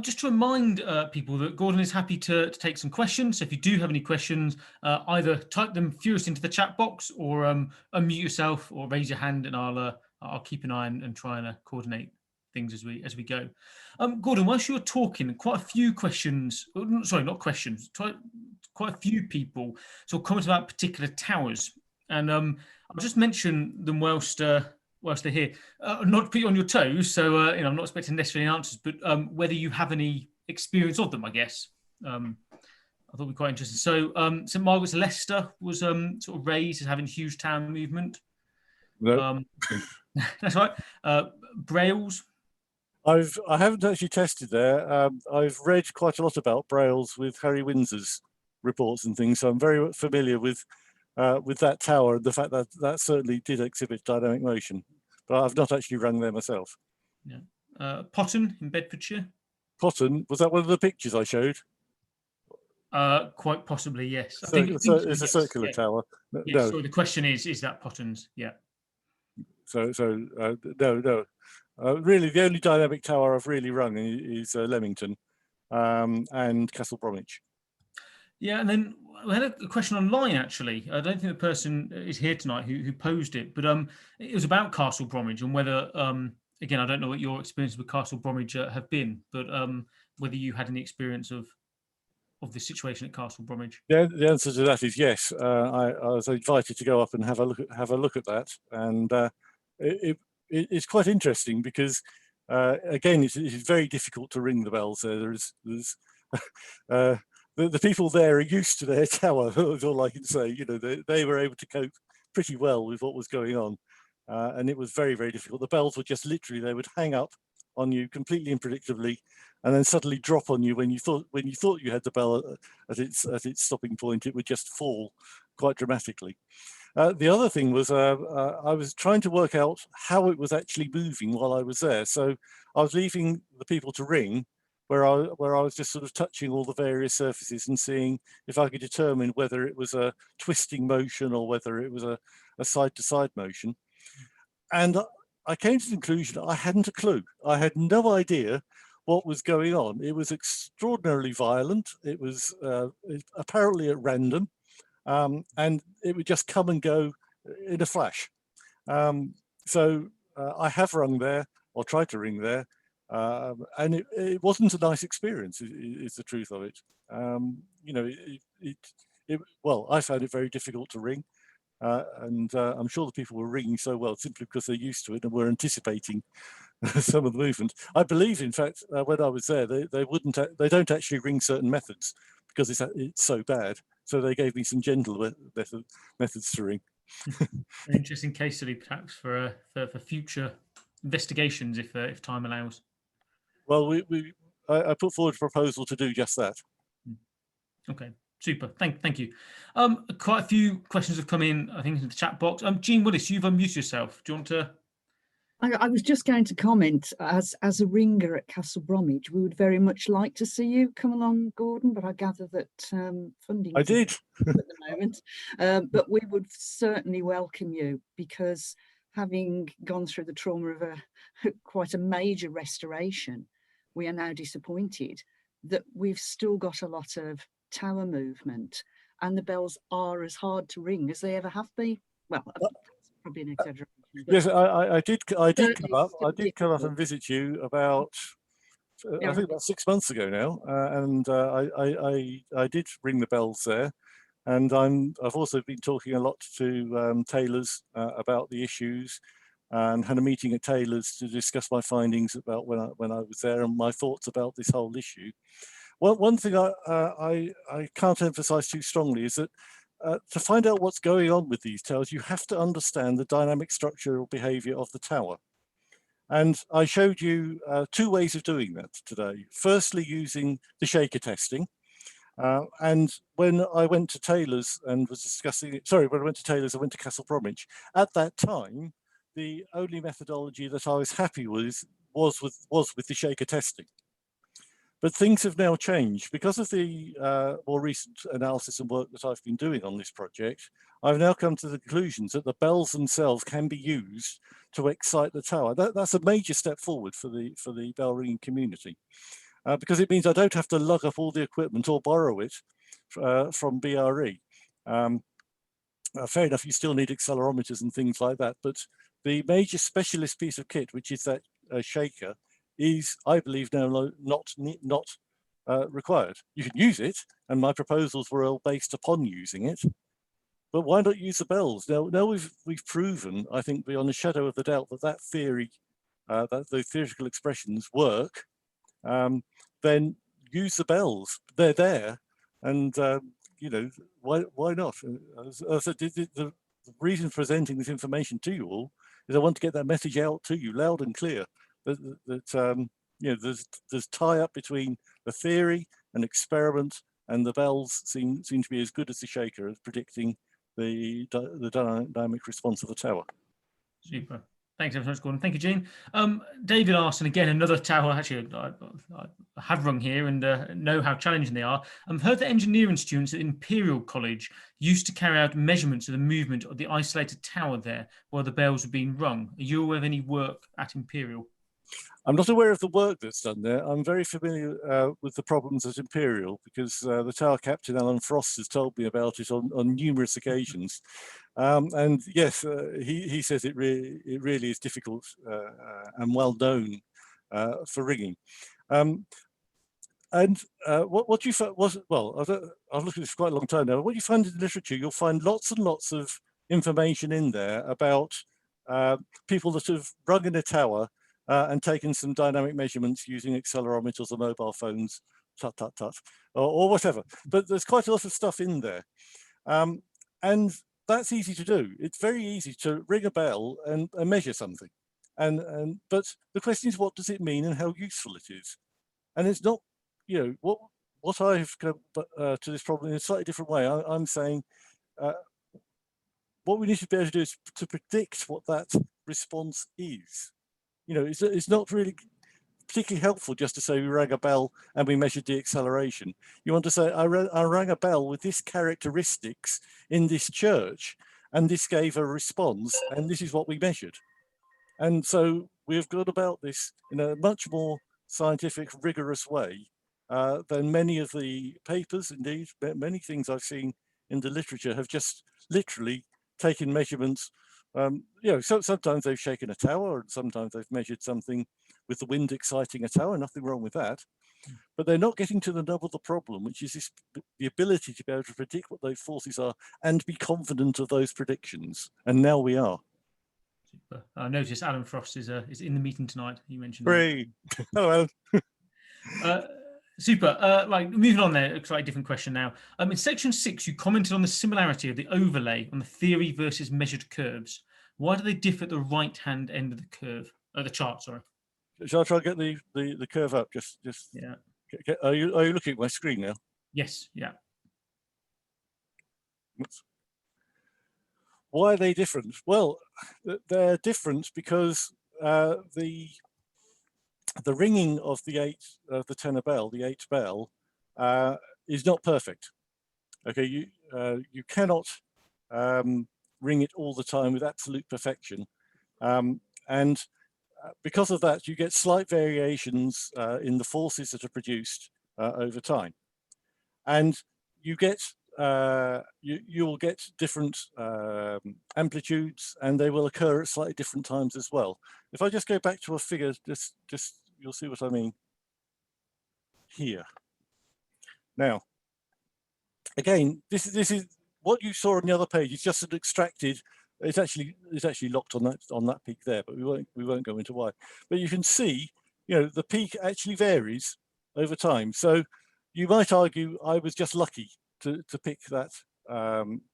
Just to remind people that Gordon is happy to take some questions. So if you do have any questions, either type them furiously into the chat box, or unmute yourself, or raise your hand, and I'll keep an eye and try and coordinate things as we go. Gordon, whilst you were talking, quite a few questions. Sorry, not questions. Quite a few people sort of comment about particular towers, and I'll just mention them whilst they're here. Not to put you on your toes, so I'm not expecting necessarily answers, but whether you have any experience of them, I guess. I thought it'd be quite interesting. So St Margaret's Leicester was sort of raised as having huge town movement. No. That's right. Brails. I haven't actually tested there. I've read quite a lot about Brails with Harry Windsor's reports and things, so I'm very familiar with that tower and the fact that that certainly did exhibit dynamic motion, but I've not actually rung there myself. Yeah. Potton in Bedfordshire. Potton, was that one of the pictures I showed? Quite possibly, yes. I think it's a circular tower. Yes, no. So the question is that Potton's? Yeah. So no. Really, the only dynamic tower I've really rung is Leamington and Castle Bromwich. Yeah, and then we had a question online, actually. I don't think the person is here tonight who posed it, but it was about Castle Bromwich and whether, again, I don't know what your experience with Castle Bromwich have been, but whether you had any experience of the situation at Castle Bromwich. Yeah, the answer to that is yes. I was invited to go up and have a look at that, and it's quite interesting because again, it is very difficult to ring the bells there. There's the people there are used to their tower. That's all I can say. They were able to cope pretty well with what was going on, and it was very, very difficult. The bells were just literally, they would hang up on you completely unpredictably, and then suddenly drop on you when you thought you had the bell at its stopping point. It would just fall quite dramatically. The other thing was I was trying to work out how it was actually moving while I was there. So I was leaving the people to ring, where I was just sort of touching all the various surfaces and seeing if I could determine whether it was a twisting motion or whether it was a side-to-side motion. And I came to the conclusion I hadn't a clue. I had no idea what was going on. It was extraordinarily violent. It was apparently at random, and it would just come and go in a flash. So I have rung there, or tried to ring there, And it wasn't a nice experience, is the truth of it. You know, well, I found it very difficult to ring. And I'm sure the people were ringing so well simply because they're used to it and were anticipating some of the movement. I believe, in fact, when I was there, they don't actually ring certain methods because it's so bad. So they gave me some gentle methods to ring. An interesting case study, perhaps for future investigations, if time allows. Well, I put forward a proposal to do just that. Okay, super. Thank you. Quite a few questions have come in, I think, in the chat box. Jean Willis, you've unmuted yourself. Do you want to? I was just going to comment, as a ringer at Castle Bromwich, we would very much like to see you come along, Gordon, but I gather that funding I did at the moment. But we would certainly welcome you, because having gone through the trauma of quite a major restoration, we are now disappointed that we've still got a lot of tower movement and the bells are as hard to ring as they ever have been. Well, probably an exaggeration. Yes, I did come up. I did come up and visit you about, I think about 6 months ago now, and I did ring the bells there, and I've also been talking a lot to tailors about the issues, and had a meeting at Taylor's to discuss my findings about when I was there and my thoughts about this whole issue. Well, one thing I can't emphasize too strongly is that to find out what's going on with these towers, you have to understand the dynamic structural behavior of the tower. And I showed you 2 ways of doing that today. Firstly, using the shaker testing. And when I went to Taylor's and was discussing it, sorry, when I went to Taylor's, I went to Castle Bromwich. At that time, the only methodology that I was happy with was with the shaker testing. But things have now changed because of the more recent analysis and work that I've been doing on this project. I've now come to the conclusions that the bells themselves can be used to excite the tower. That's a major step forward for the bell ringing community, because it means I don't have to lug up all the equipment or borrow it from BRE. Fair enough, you still need accelerometers and things like that, but the major specialist piece of kit, which is that shaker, is, I believe, now not required. You can use it, and my proposals were all based upon using it, but why not use the bells? Now we've proven, I think, beyond a shadow of the doubt, that theory, that the theoretical expressions work. Then use the bells. They're there, and you know, why not? The reason for presenting this information to you all is I want to get that message out to you loud and clear. That you know, there's tie up between the theory and experiment, and the bells seem to be as good as the shaker at predicting the dynamic response of the tower. Super. Thanks ever so much, Gordon. Thank you, Jean. David asked, and again, another tower. Actually, I have rung here and know how challenging they are. I've heard that engineering students at Imperial College used to carry out measurements of the movement of the isolated tower there while the bells were being rung. Are you aware of any work at Imperial? I'm not aware of the work that's done there. I'm very familiar with the problems at Imperial because the tower captain, Alan Frost, has told me about it on numerous occasions. And yes, he says it really is difficult and well known for ringing. And what you found was, well, I've looked at this quite a long time now. What you find in the literature, you'll find lots and lots of information in there about people that have rung in a tower and taken some dynamic measurements using accelerometers or mobile phones, or whatever. But there's quite a lot of stuff in there. And that's easy to do. It's very easy to ring a bell and measure something. But the question is, what does it mean and how useful it is? And it's not, you know, what I've come to this problem in a slightly different way. I'm saying what we need to be able to do is to predict what that response is. You know, it's not really particularly helpful just to say we rang a bell and we measured the acceleration. You want to say, I rang a bell with this characteristics in this church, and this gave a response, and this is what we measured. And so we've gone about this in a much more scientific, rigorous way than many of the papers. Indeed, many things I've seen in the literature have just literally taken measurements. You know, so sometimes they've shaken a tower, and sometimes they've measured something with the wind exciting a tower, nothing wrong with that. But they're not getting to the nub of the problem, which is the ability to be able to predict what those forces are and be confident of those predictions. And now we are. Super. I noticed Alan Frost is in the meeting tonight. You mentioned Hooray. Hello, Alan. Super. Like moving on there, a slightly different question now. In section 6, you commented on the similarity of the overlay on the theory versus measured curves. Why do they differ at the right-hand end of the curve? The chart, sorry. Shall I try and get the curve up? Just Yeah. Are you looking at my screen now? Yes. Yeah. Oops. Why are they different? Well, they're different because the ringing of the tenor bell, the 8th bell, is not perfect. Okay, you cannot ring it all the time with absolute perfection, and because of that, you get slight variations in the forces that are produced over time, and you get you will get different amplitudes, and they will occur at slightly different times as well. If I just go back to a figure, just you'll see what I mean here. Now, again, this is what you saw on the other page. It's just an extracted. It's actually locked on that peak there, but we won't go into why. But you can see, the peak actually varies over time. So you might argue I was just lucky to pick that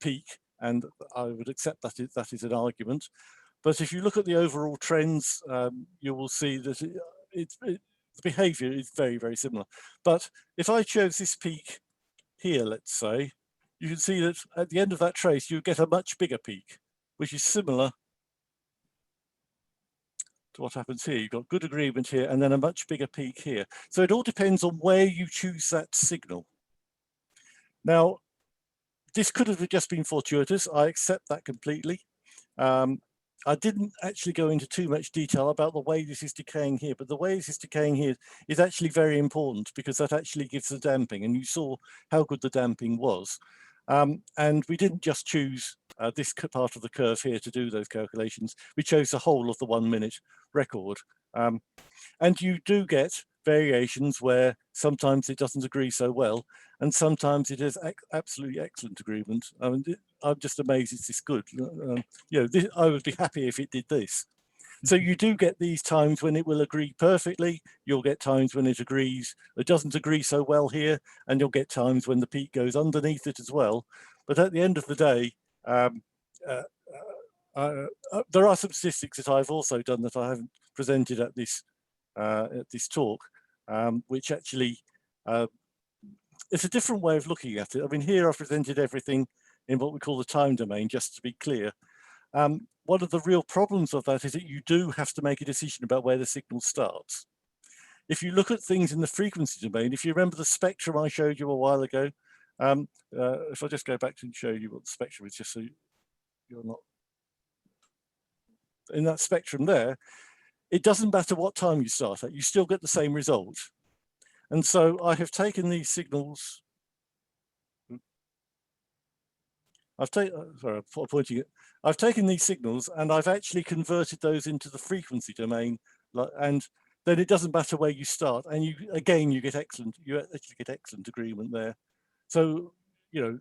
peak, and I would accept that that is an argument. But if you look at the overall trends, you will see that the behavior is very, very similar. But if I chose this peak here, let's say, you can see that at the end of that trace, you get a much bigger peak, which is similar to what happens here. You've got good agreement here, and then a much bigger peak here. So it all depends on where you choose that signal. Now, this could have just been fortuitous. I accept that completely. I didn't actually go into too much detail about the way this is decaying here, but the way this is decaying here is actually very important because that actually gives the damping, and you saw how good the damping was. And we didn't just choose this part of the curve here to do those calculations. We chose the whole of the 1 minute record. And you do get variations where sometimes it doesn't agree so well, and sometimes it is absolutely excellent agreement. I mean, I'm just amazed it's this good. I would be happy if it did this. So you do get these times when it will agree perfectly. You'll get times when it doesn't agree so well here, and you'll get times when the peak goes underneath it as well. But at the end of the day, there are some statistics that I've also done that I haven't presented at this talk, which actually it's a different way of looking at it. I mean, here I've presented everything in what we call the time domain, just to be clear. One of the real problems of that is that you do have to make a decision about where the signal starts. If you look at things in the frequency domain, if you remember the spectrum I showed you a while ago, if I just go back and show you what the spectrum is, just so you're not in that spectrum there, it doesn't matter what time you start at, you still get the same result. And so I have taken these signals. I've taken these signals and I've actually converted those into the frequency domain, and then it doesn't matter where you start, and you actually get excellent agreement there. So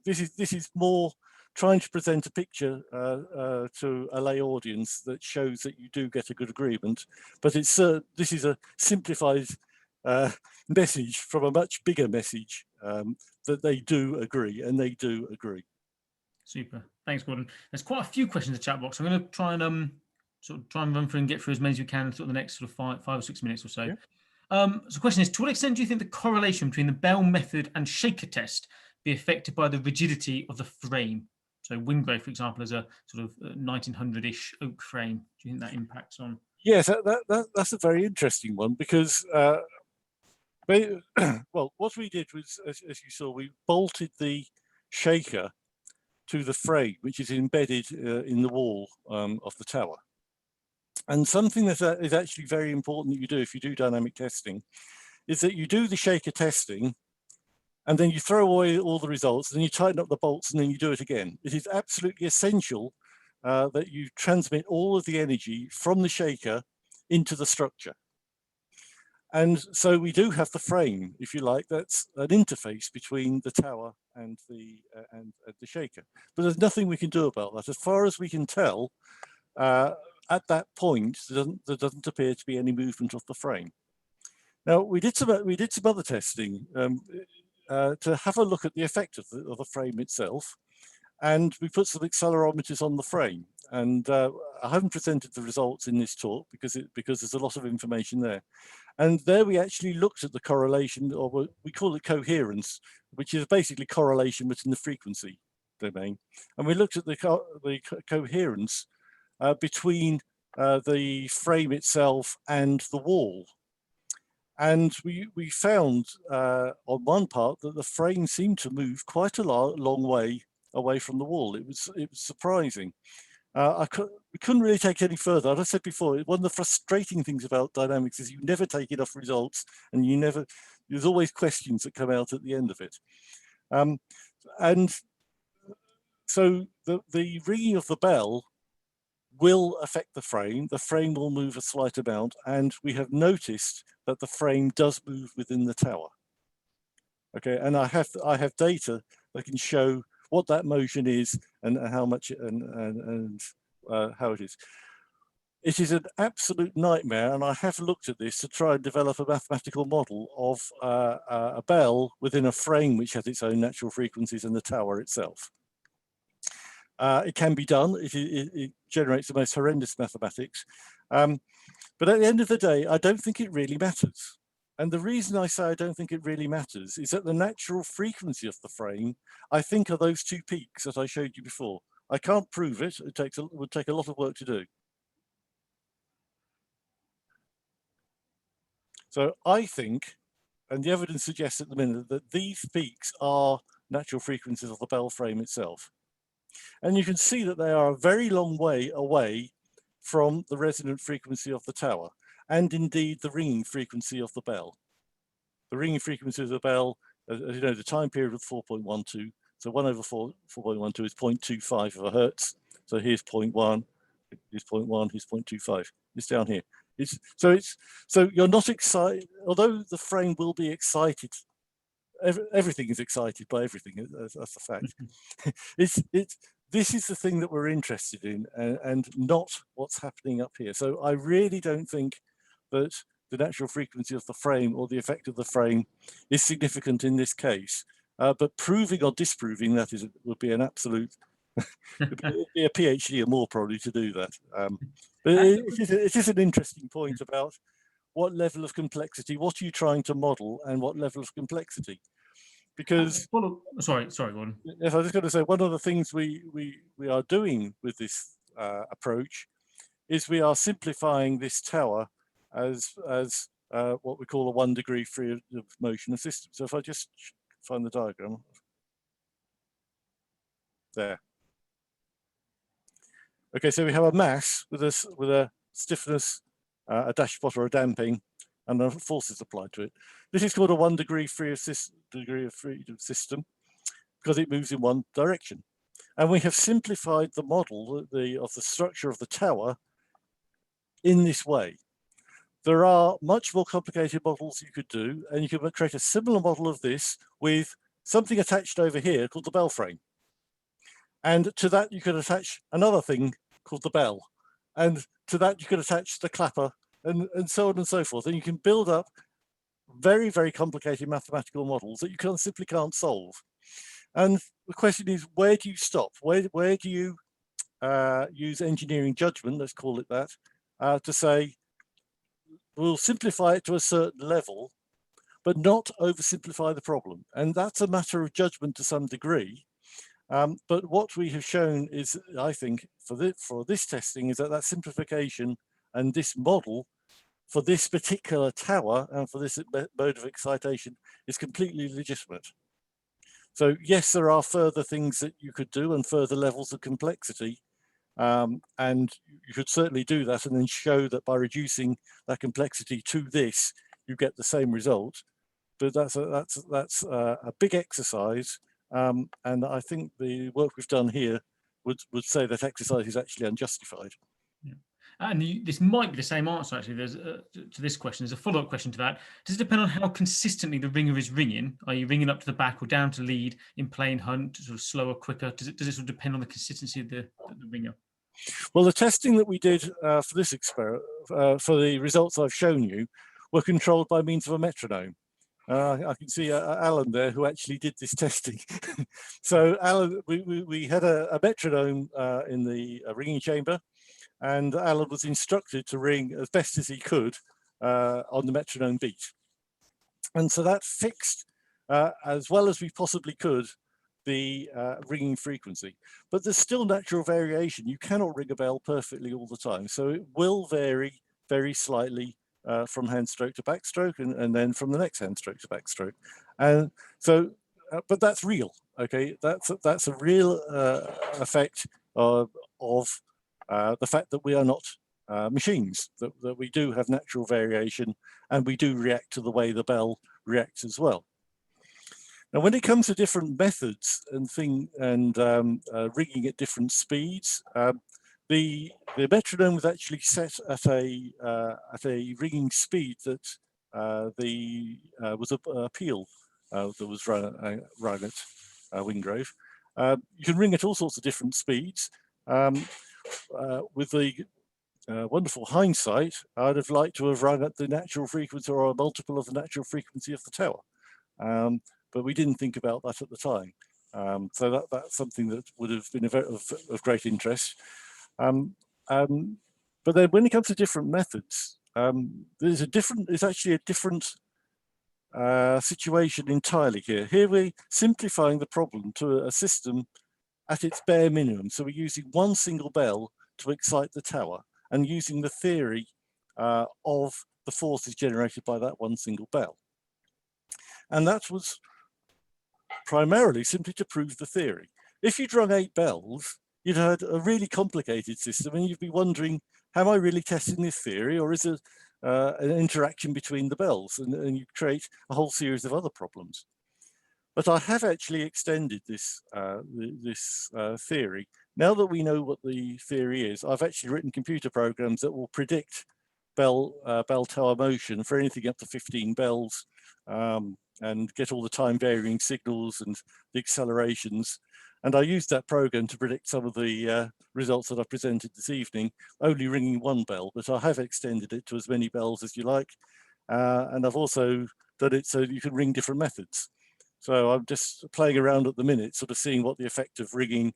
this is more trying to present a picture to a lay audience that shows that you do get a good agreement, but this is a simplified message from a much bigger message that they do agree, and they do agree. Super. Thanks, Gordon. There's quite a few questions in the chat box. I'm going to try and run through and get through as many as we can in the next sort of 5 or 6 minutes or so. Yeah. So the question is, to what extent do you think the correlation between the Bell method and shaker test be affected by the rigidity of the frame? So Wingrave, for example, is a sort of 1900-ish oak frame. Do you think that impacts on? Yes, that's a very interesting one, because well, what we did was, as you saw, we bolted the shaker to the frame, which is embedded in the wall of the tower. And something that is actually very important that you do if you do dynamic testing is that you do the shaker testing, and then you throw away all the results, and then you tighten up the bolts, and then you do it again. It is absolutely essential that you transmit all of the energy from the shaker into the structure. And so we do have the frame, if you like, that's an interface between the tower and the shaker. But there's nothing we can do about that. As far as we can tell, at that point, there doesn't appear to be any movement of the frame. Now, we did some other testing to have a look at the effect of the frame itself. And we put some accelerometers on the frame. And I haven't presented the results in this talk because there's a lot of information there. And there we actually looked at the correlation, or we call it coherence, which is basically correlation between the frequency domain. And we looked at the coherence between the frame itself and the wall. And we found on one part that the frame seemed to move quite a long way away from the wall. It was surprising. We couldn't really take any further. As I said before, one of the frustrating things about dynamics is you never take enough results, and there's always questions that come out at the end of it. And so the ringing of the bell will affect the frame. The frame will move a slight amount, and we have noticed that the frame does move within the tower. Okay, and I have data that can show what that motion is and how much and how it is. It is an absolute nightmare, and I have looked at this to try and develop a mathematical model of a bell within a frame which has its own natural frequencies and the tower itself. It can be done. It generates the most horrendous mathematics. But at the end of the day, I don't think it really matters. And the reason I say I don't think it really matters is that the natural frequency of the frame, I think, are those two peaks that I showed you before. I can't prove it. It would take a lot of work to do. So I think, and the evidence suggests at the minute, that these peaks are natural frequencies of the bell frame itself. And you can see that they are a very long way away from the resonant frequency of the tower, and indeed the ringing frequency of the bell. The ringing frequency of the bell, as you know, the time period was 4.12. So 1 over 4.12 is 0.25 of a hertz. So here's 0.1, here's 0.1, here's 0.25. It's down here. So you're not excited, although the frame will be excited. Everything is excited by everything. That's the fact. This is the thing that we're interested in, and not what's happening up here. So I really don't think that the natural frequency of the frame or the effect of the frame is significant in this case. But proving or disproving that would be an absolute, it'd be a PhD or more probably to do that. But it is an interesting point about what level of complexity, what are you trying to model, and what level of complexity. Because sorry, Gordon. Yes, I was just going to say, one of the things we are doing with this approach is we are simplifying this tower as what we call a 1 degree free of motion system. So if I just find the diagram there. Okay, so we have a mass with a stiffness, a dash spot or a damping, and the forces applied to it. This is called a 1 degree free of freedom system because it moves in one direction. And we have simplified the model of the structure of the tower in this way. There are much more complicated models you could do, and you could create a similar model of this with something attached over here called the bell frame. And to that you could attach another thing called the bell. And to that you could attach the clapper, and so on and so forth. And you can build up very, very complicated mathematical models that you simply can't solve. And the question is, where do you stop? Where do you use engineering judgment, let's call it that, to say, we'll simplify it to a certain level, but not oversimplify the problem. And that's a matter of judgment to some degree. But what we have shown is, I think, for this testing, is that simplification and this model for this particular tower and for this mode of excitation is completely legitimate. So yes, there are further things that you could do and further levels of complexity. And you could certainly do that and then show that by reducing that complexity to this, you get the same result. But that's a big exercise. And I think the work we've done here would say that exercise is actually unjustified. Yeah. And this might be the same answer, actually. There's to this question. There's a follow-up question to that. Does it depend on how consistently the ringer is ringing? Are you ringing up to the back or down to lead in plain hunt, sort of slower, quicker? Does it sort of depend on the consistency of the ringer? Well, the testing that we did for this experiment, for the results I've shown you, were controlled by means of a metronome. I can see Alan there, who actually did this testing. So Alan, we had a metronome in the ringing chamber, and Alan was instructed to ring as best as he could on the metronome beat. And so that fixed, as well as we possibly could, the ringing frequency. But there's still natural variation. You cannot ring a bell perfectly all the time. So it will vary very slightly from hand stroke to backstroke, and then from the next hand stroke to backstroke. And so, but that's real, okay? That's a real effect of the fact that we are not machines, that we do have natural variation, and we do react to the way the bell reacts as well. Now, when it comes to different methods and ringing at different speeds, the metronome was actually set at a ringing speed that was a peal that was rung at Wingrave. You can ring at all sorts of different speeds. With the wonderful hindsight, I'd have liked to have rung at the natural frequency or a multiple of the natural frequency of the tower. But we didn't think about that at the time. So that's something that would have been of great interest. But then when it comes to different methods, there's actually a different situation entirely here. Here we're simplifying the problem to a system at its bare minimum. So we're using one single bell to excite the tower and using the theory of the forces generated by that one single bell. And that was primarily simply to prove the theory. If you'd rung 8 bells, you'd had a really complicated system, and you'd be wondering, am I really testing this theory, or is it an interaction between the bells? And you create a whole series of other problems. But I have actually extended this theory. Now that we know what the theory is, I've actually written computer programs that will predict bell tower motion for anything up to 15 bells, and get all the time varying signals and the accelerations. And I used that program to predict some of the results that I presented this evening, only ringing 1 bell, but I have extended it to as many bells as you like. And I've also done it so you can ring different methods. So I'm just playing around at the minute, sort of seeing what the effect of ringing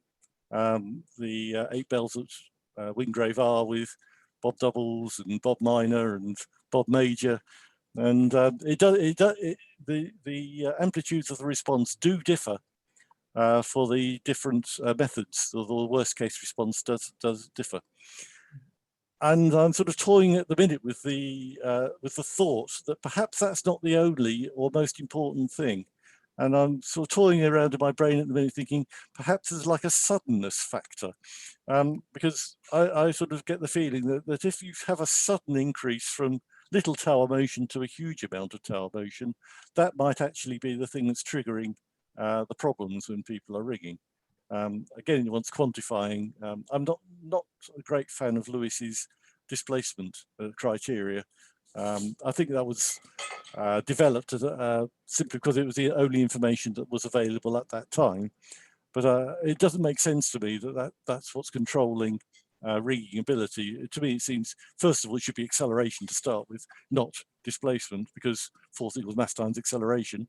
the 8 bells at Wingrave are with Bob doubles and Bob minor and Bob major. And the amplitudes of the response do differ for the different methods, or the worst case response does differ. And I'm sort of toying at the minute with the thought that perhaps that's not the only or most important thing. And I'm sort of toying around in my brain at the minute thinking perhaps there's like a suddenness factor, because I sort of get the feeling that if you have a sudden increase from little tower motion to a huge amount of tower motion, that might actually be the thing that's triggering the problems when people are ringing. Again, it wants quantifying. I'm not a great fan of Lewis's displacement criteria. I think that was developed simply because it was the only information that was available at that time. But it doesn't make sense to me that's what's controlling ringing ability. To me, it seems, first of all, it should be acceleration to start with, not displacement, because force equals mass times acceleration.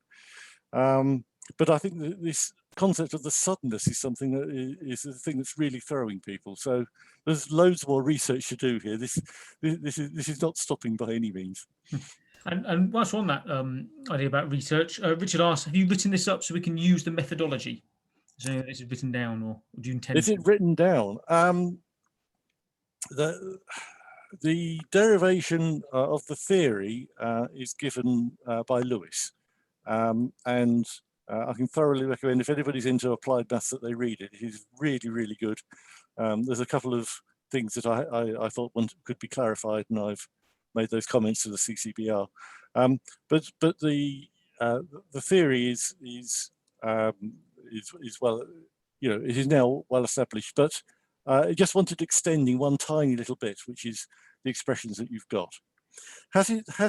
But I think that this concept of the suddenness is something that is the thing that's really throwing people. So there's loads more research to do here. This is not stopping by any means. And whilst we're on that idea about research, Richard asks, have you written this up so we can use the methodology? So is it written down, or do you intend? Is it written down? The derivation of the theory is given by Lewis, and I can thoroughly recommend, if anybody's into applied maths, that they read it. He's really, really good. There's a couple of things that I thought could be clarified, and I've made those comments to the CCBR. But the theory is well, it is now well established. But it just wanted extending one tiny little bit, which is the expressions that you've got. Has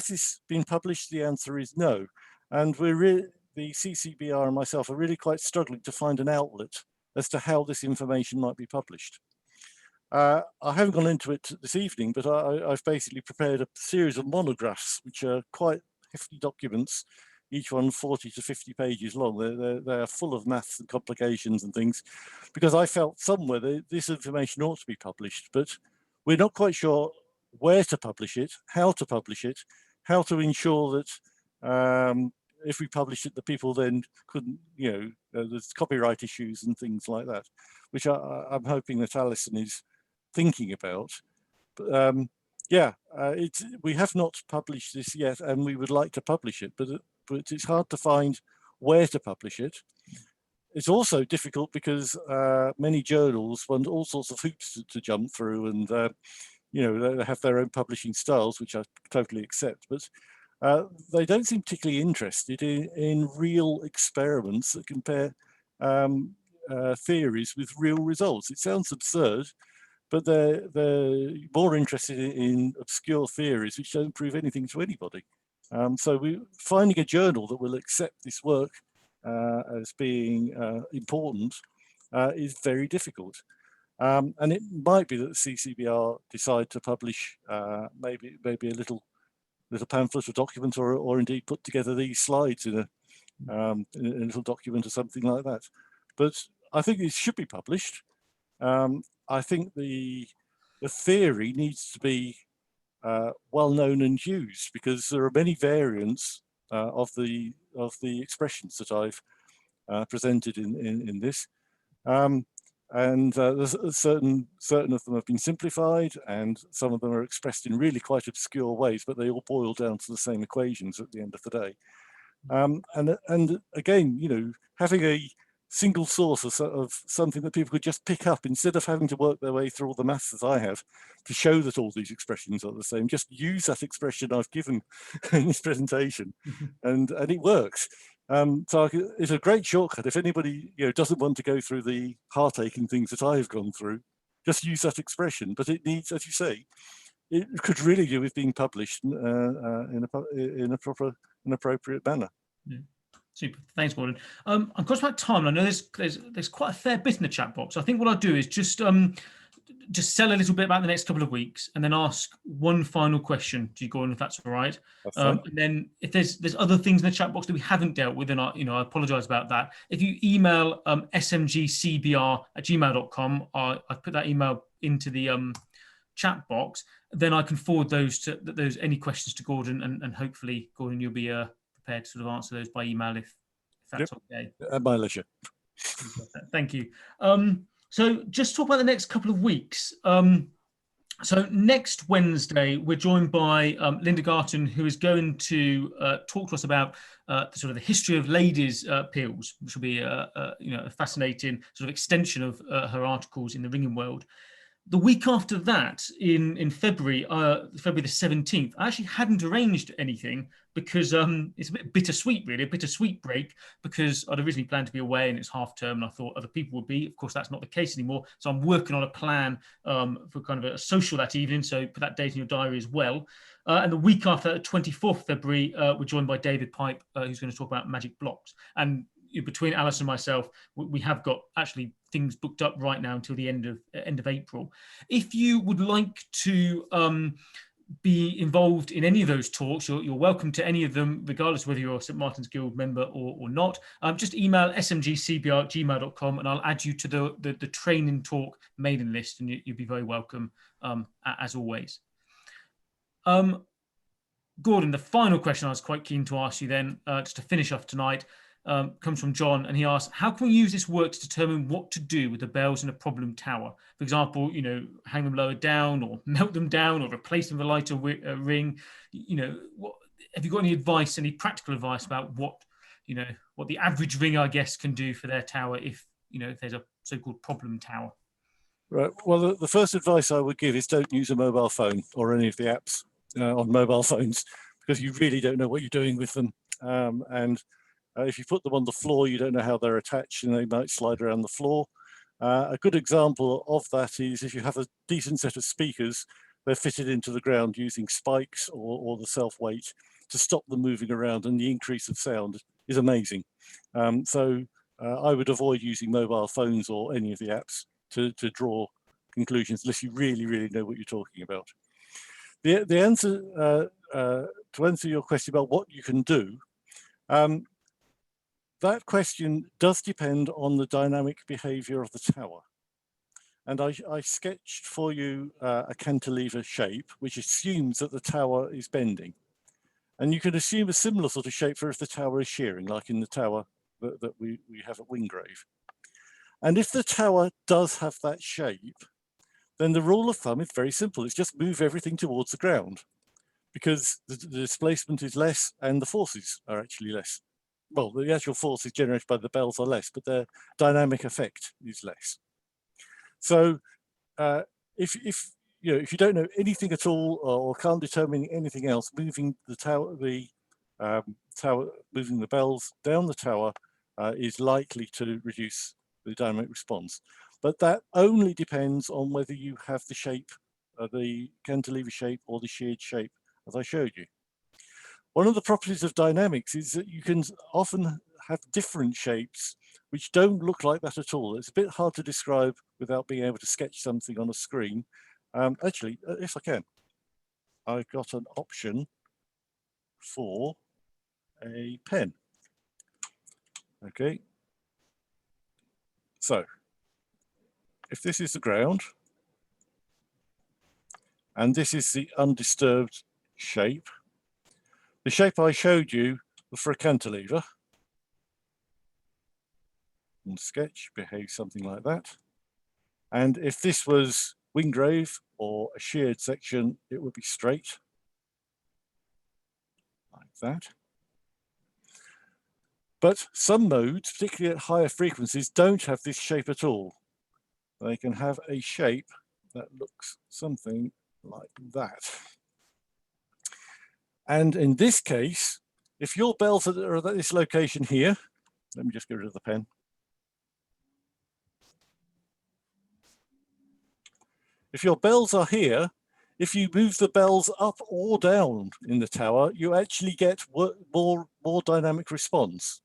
this been published? The answer is no. And the CCBR and myself are really quite struggling to find an outlet as to how this information might be published. I haven't gone into it this evening, but I've basically prepared a series of monographs, which are quite hefty documents, each one 40 to 50 pages long. They're full of maths and complications and things, because I felt somewhere that this information ought to be published, but we're not quite sure where to publish it, how to ensure that if we publish it, the people then couldn't, there's copyright issues and things like that, which I'm hoping that Alison is thinking about. But we have not published this yet, and we would like to publish it, but it's hard to find where to publish it. It's also difficult because many journals want all sorts of hoops to jump through, and they have their own publishing styles, which I totally accept, but they don't seem particularly interested in real experiments that compare theories with real results. It sounds absurd, but they're more interested in obscure theories which don't prove anything to anybody. So finding a journal that will accept this work as being important is very difficult. And it might be that the CCBR decide to publish maybe a little pamphlet or document, or indeed put together these slides in a little document or something like that. But I think it should be published. I think the theory needs to be well known and used, because there are many variants of the expressions that I've presented in this. There's certain of them have been simplified, and some of them are expressed in really quite obscure ways, but they all boil down to the same equations at the end of the day. And again, having a single source of something that people could just pick up, instead of having to work their way through all the maths that I have to show that all these expressions are the same, just use that expression I've given in this presentation, and it works. So it's a great shortcut. If anybody doesn't want to go through the heart-aching things that I've gone through, just use that expression. But it needs, as you say, it could really do with being published in an appropriate manner. Yeah. Super. Thanks, Gordon. I'm conscious about time. I know there's quite a fair bit in the chat box. I think what I'll do is just sell a little bit about the next couple of weeks, and then ask one final question to you, Gordon, if that's all right. And then if there's other things in the chat box that we haven't dealt with, and I apologise about that. If you email smgcbr@gmail.com, I put that email into the chat box. Then I can forward those any questions to Gordon, and hopefully, Gordon, you'll be prepared to sort of answer those by email if that's okay. At my leisure. Thank you. So just talk about the next couple of weeks. So next Wednesday, we're joined by Linda Garton, who is going to talk to us about the history of ladies' peals, which will be a fascinating sort of extension of her articles in the ringing world. The week after that, in February, February the 17th, I actually hadn't arranged anything because it's a bit bittersweet, really, a bittersweet break, because I'd originally planned to be away and it's half term, and I thought other people would be. Of course, that's not the case anymore. So I'm working on a plan for kind of a social that evening. So put that date in your diary as well. And the week after, the 24th of February, we're joined by David Pipe, who's going to talk about magic blocks. And between Alice and myself, we have got actually things booked up right now until the end of April. If you would like to be involved in any of those talks, you're welcome to any of them, regardless whether you're a St. Martin's Guild member or not. Just email smgcbr@gmail.com, and I'll add you to the training talk mailing list, and you'll be very welcome as always. Gordon, the final question I was quite keen to ask you then, just to finish off tonight, comes from John, and he asks, how can we use this work to determine what to do with the bells in a problem tower? For example, hang them lower down, or melt them down, or replace them with a lighter ring. Have you got any advice, any practical advice about what the average ring, I guess, can do for their tower if there's a so-called problem tower? Right. Well, the first advice I would give is don't use a mobile phone or any of the apps on mobile phones, because you really don't know what you're doing with them. If you put them on the floor, you don't know how they're attached, and they might slide around the floor. A good example of that is if you have a decent set of speakers, they're fitted into the ground using spikes or the self-weight to stop them moving around, and the increase of sound is amazing. I would avoid using mobile phones or any of the apps to draw conclusions unless you really, really know what you're talking about. The answer to answer your question about what you can do, that question does depend on the dynamic behavior of the tower. And I sketched for you a cantilever shape, which assumes that the tower is bending. And you can assume a similar sort of shape for if the tower is shearing, like in the tower that we have at Wingrave. And if the tower does have that shape, then the rule of thumb is very simple. It's just move everything towards the ground, because the displacement is less and the forces are actually less. Well, the actual forces generated by the bells are less, but their dynamic effect is less. So if you don't know anything at all or can't determine anything else, moving the tower, moving the bells down the tower is likely to reduce the dynamic response. But that only depends on whether you have the shape, the cantilever shape or the sheared shape, as I showed you. One of the properties of dynamics is that you can often have different shapes which don't look like that at all. It's a bit hard to describe without being able to sketch something on a screen. Actually, if I can, I've got an option for a pen. Okay. So if this is the ground and this is the undisturbed shape, the shape I showed you was for a cantilever. And sketch behaves something like that. And if this was Wingrave or a sheared section, it would be straight, like that. But some modes, particularly at higher frequencies, don't have this shape at all. They can have a shape that looks something like that. And in this case, if your bells are at this location here, let me just get rid of the pen. If your bells are here, if you move the bells up or down in the tower, you actually get more dynamic response.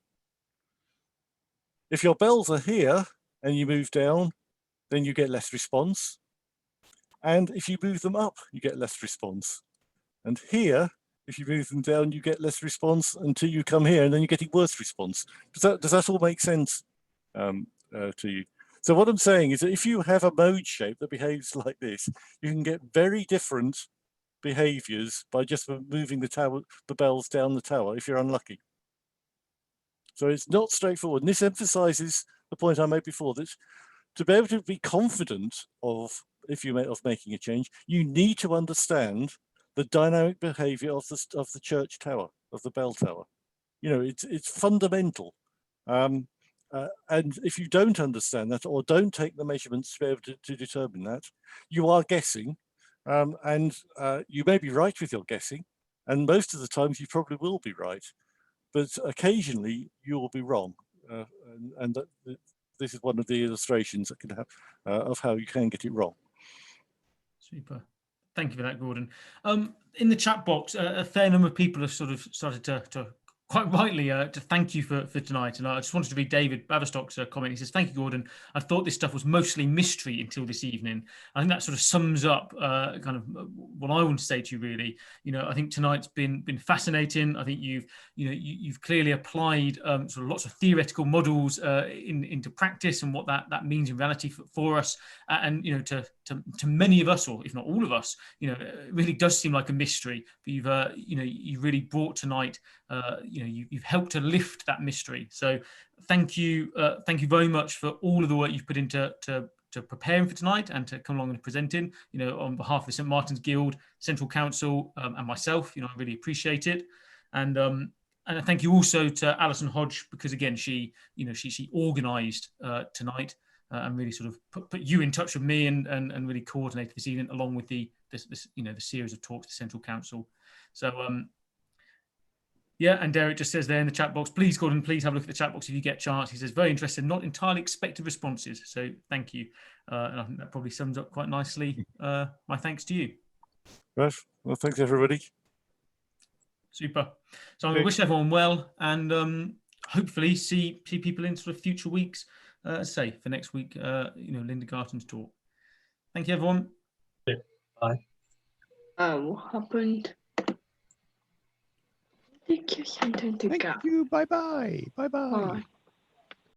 If your bells are here and you move down, then you get less response. And if you move them up, you get less response. And here, if you move them down, you get less response until you come here, and then you're getting worse response. Does that all make sense to you? So what I'm saying is that if you have a mode shape that behaves like this, you can get very different behaviors by just moving the bells down the tower if you're unlucky. So it's not straightforward. And this emphasizes the point I made before, that to be able to be confident of making a change, you need to understand the dynamic behavior of the church tower, of the bell tower. You know, it's fundamental. And if you don't understand that or don't take the measurements to be able to determine that, you are guessing, and you may be right with your guessing, and most of the times you probably will be right, but occasionally you will be wrong. This is one of the illustrations that can have of how you can get it wrong. Super. Thank you for that, Gordon. In the chat box, a fair number of people have sort of started to quite rightly to thank you for tonight. And I just wanted to read David Baverstock's comment. He says, "Thank you, Gordon. I thought this stuff was mostly mystery until this evening." I think that sort of sums up kind of what I want to say to you, really. You know, I think tonight's been fascinating. I think you've clearly applied sort of lots of theoretical models into practice and what that means in reality for us. And you know, to many of us, or if not all of us, you know, it really does seem like a mystery. But you really brought tonight. You've helped to lift that mystery. So thank you very much for all of the work you've put into preparing for tonight and to come along and presenting. You know, on behalf of the St. Martin's Guild, Central Council, and myself, you know, I really appreciate it. And I thank you also to Alison Hodge, because again, she organised tonight and really sort of put you in touch with me and really coordinated this evening, along with the series of talks to Central Council. So. Yeah, and Derek just says there in the chat box, please, Gordon, please have a look at the chat box if you get a chance. He says, very interested, not entirely expected responses. So thank you. And I think that probably sums up quite nicely my thanks to you. Right. Well, thanks, everybody. Super. So I wish everyone well, and hopefully see people in sort of future weeks, say for next week, Linda Garton's talk. Thank you, everyone. Bye. What happened? Thank you. Thank you. Bye-bye. Bye-bye. Bye.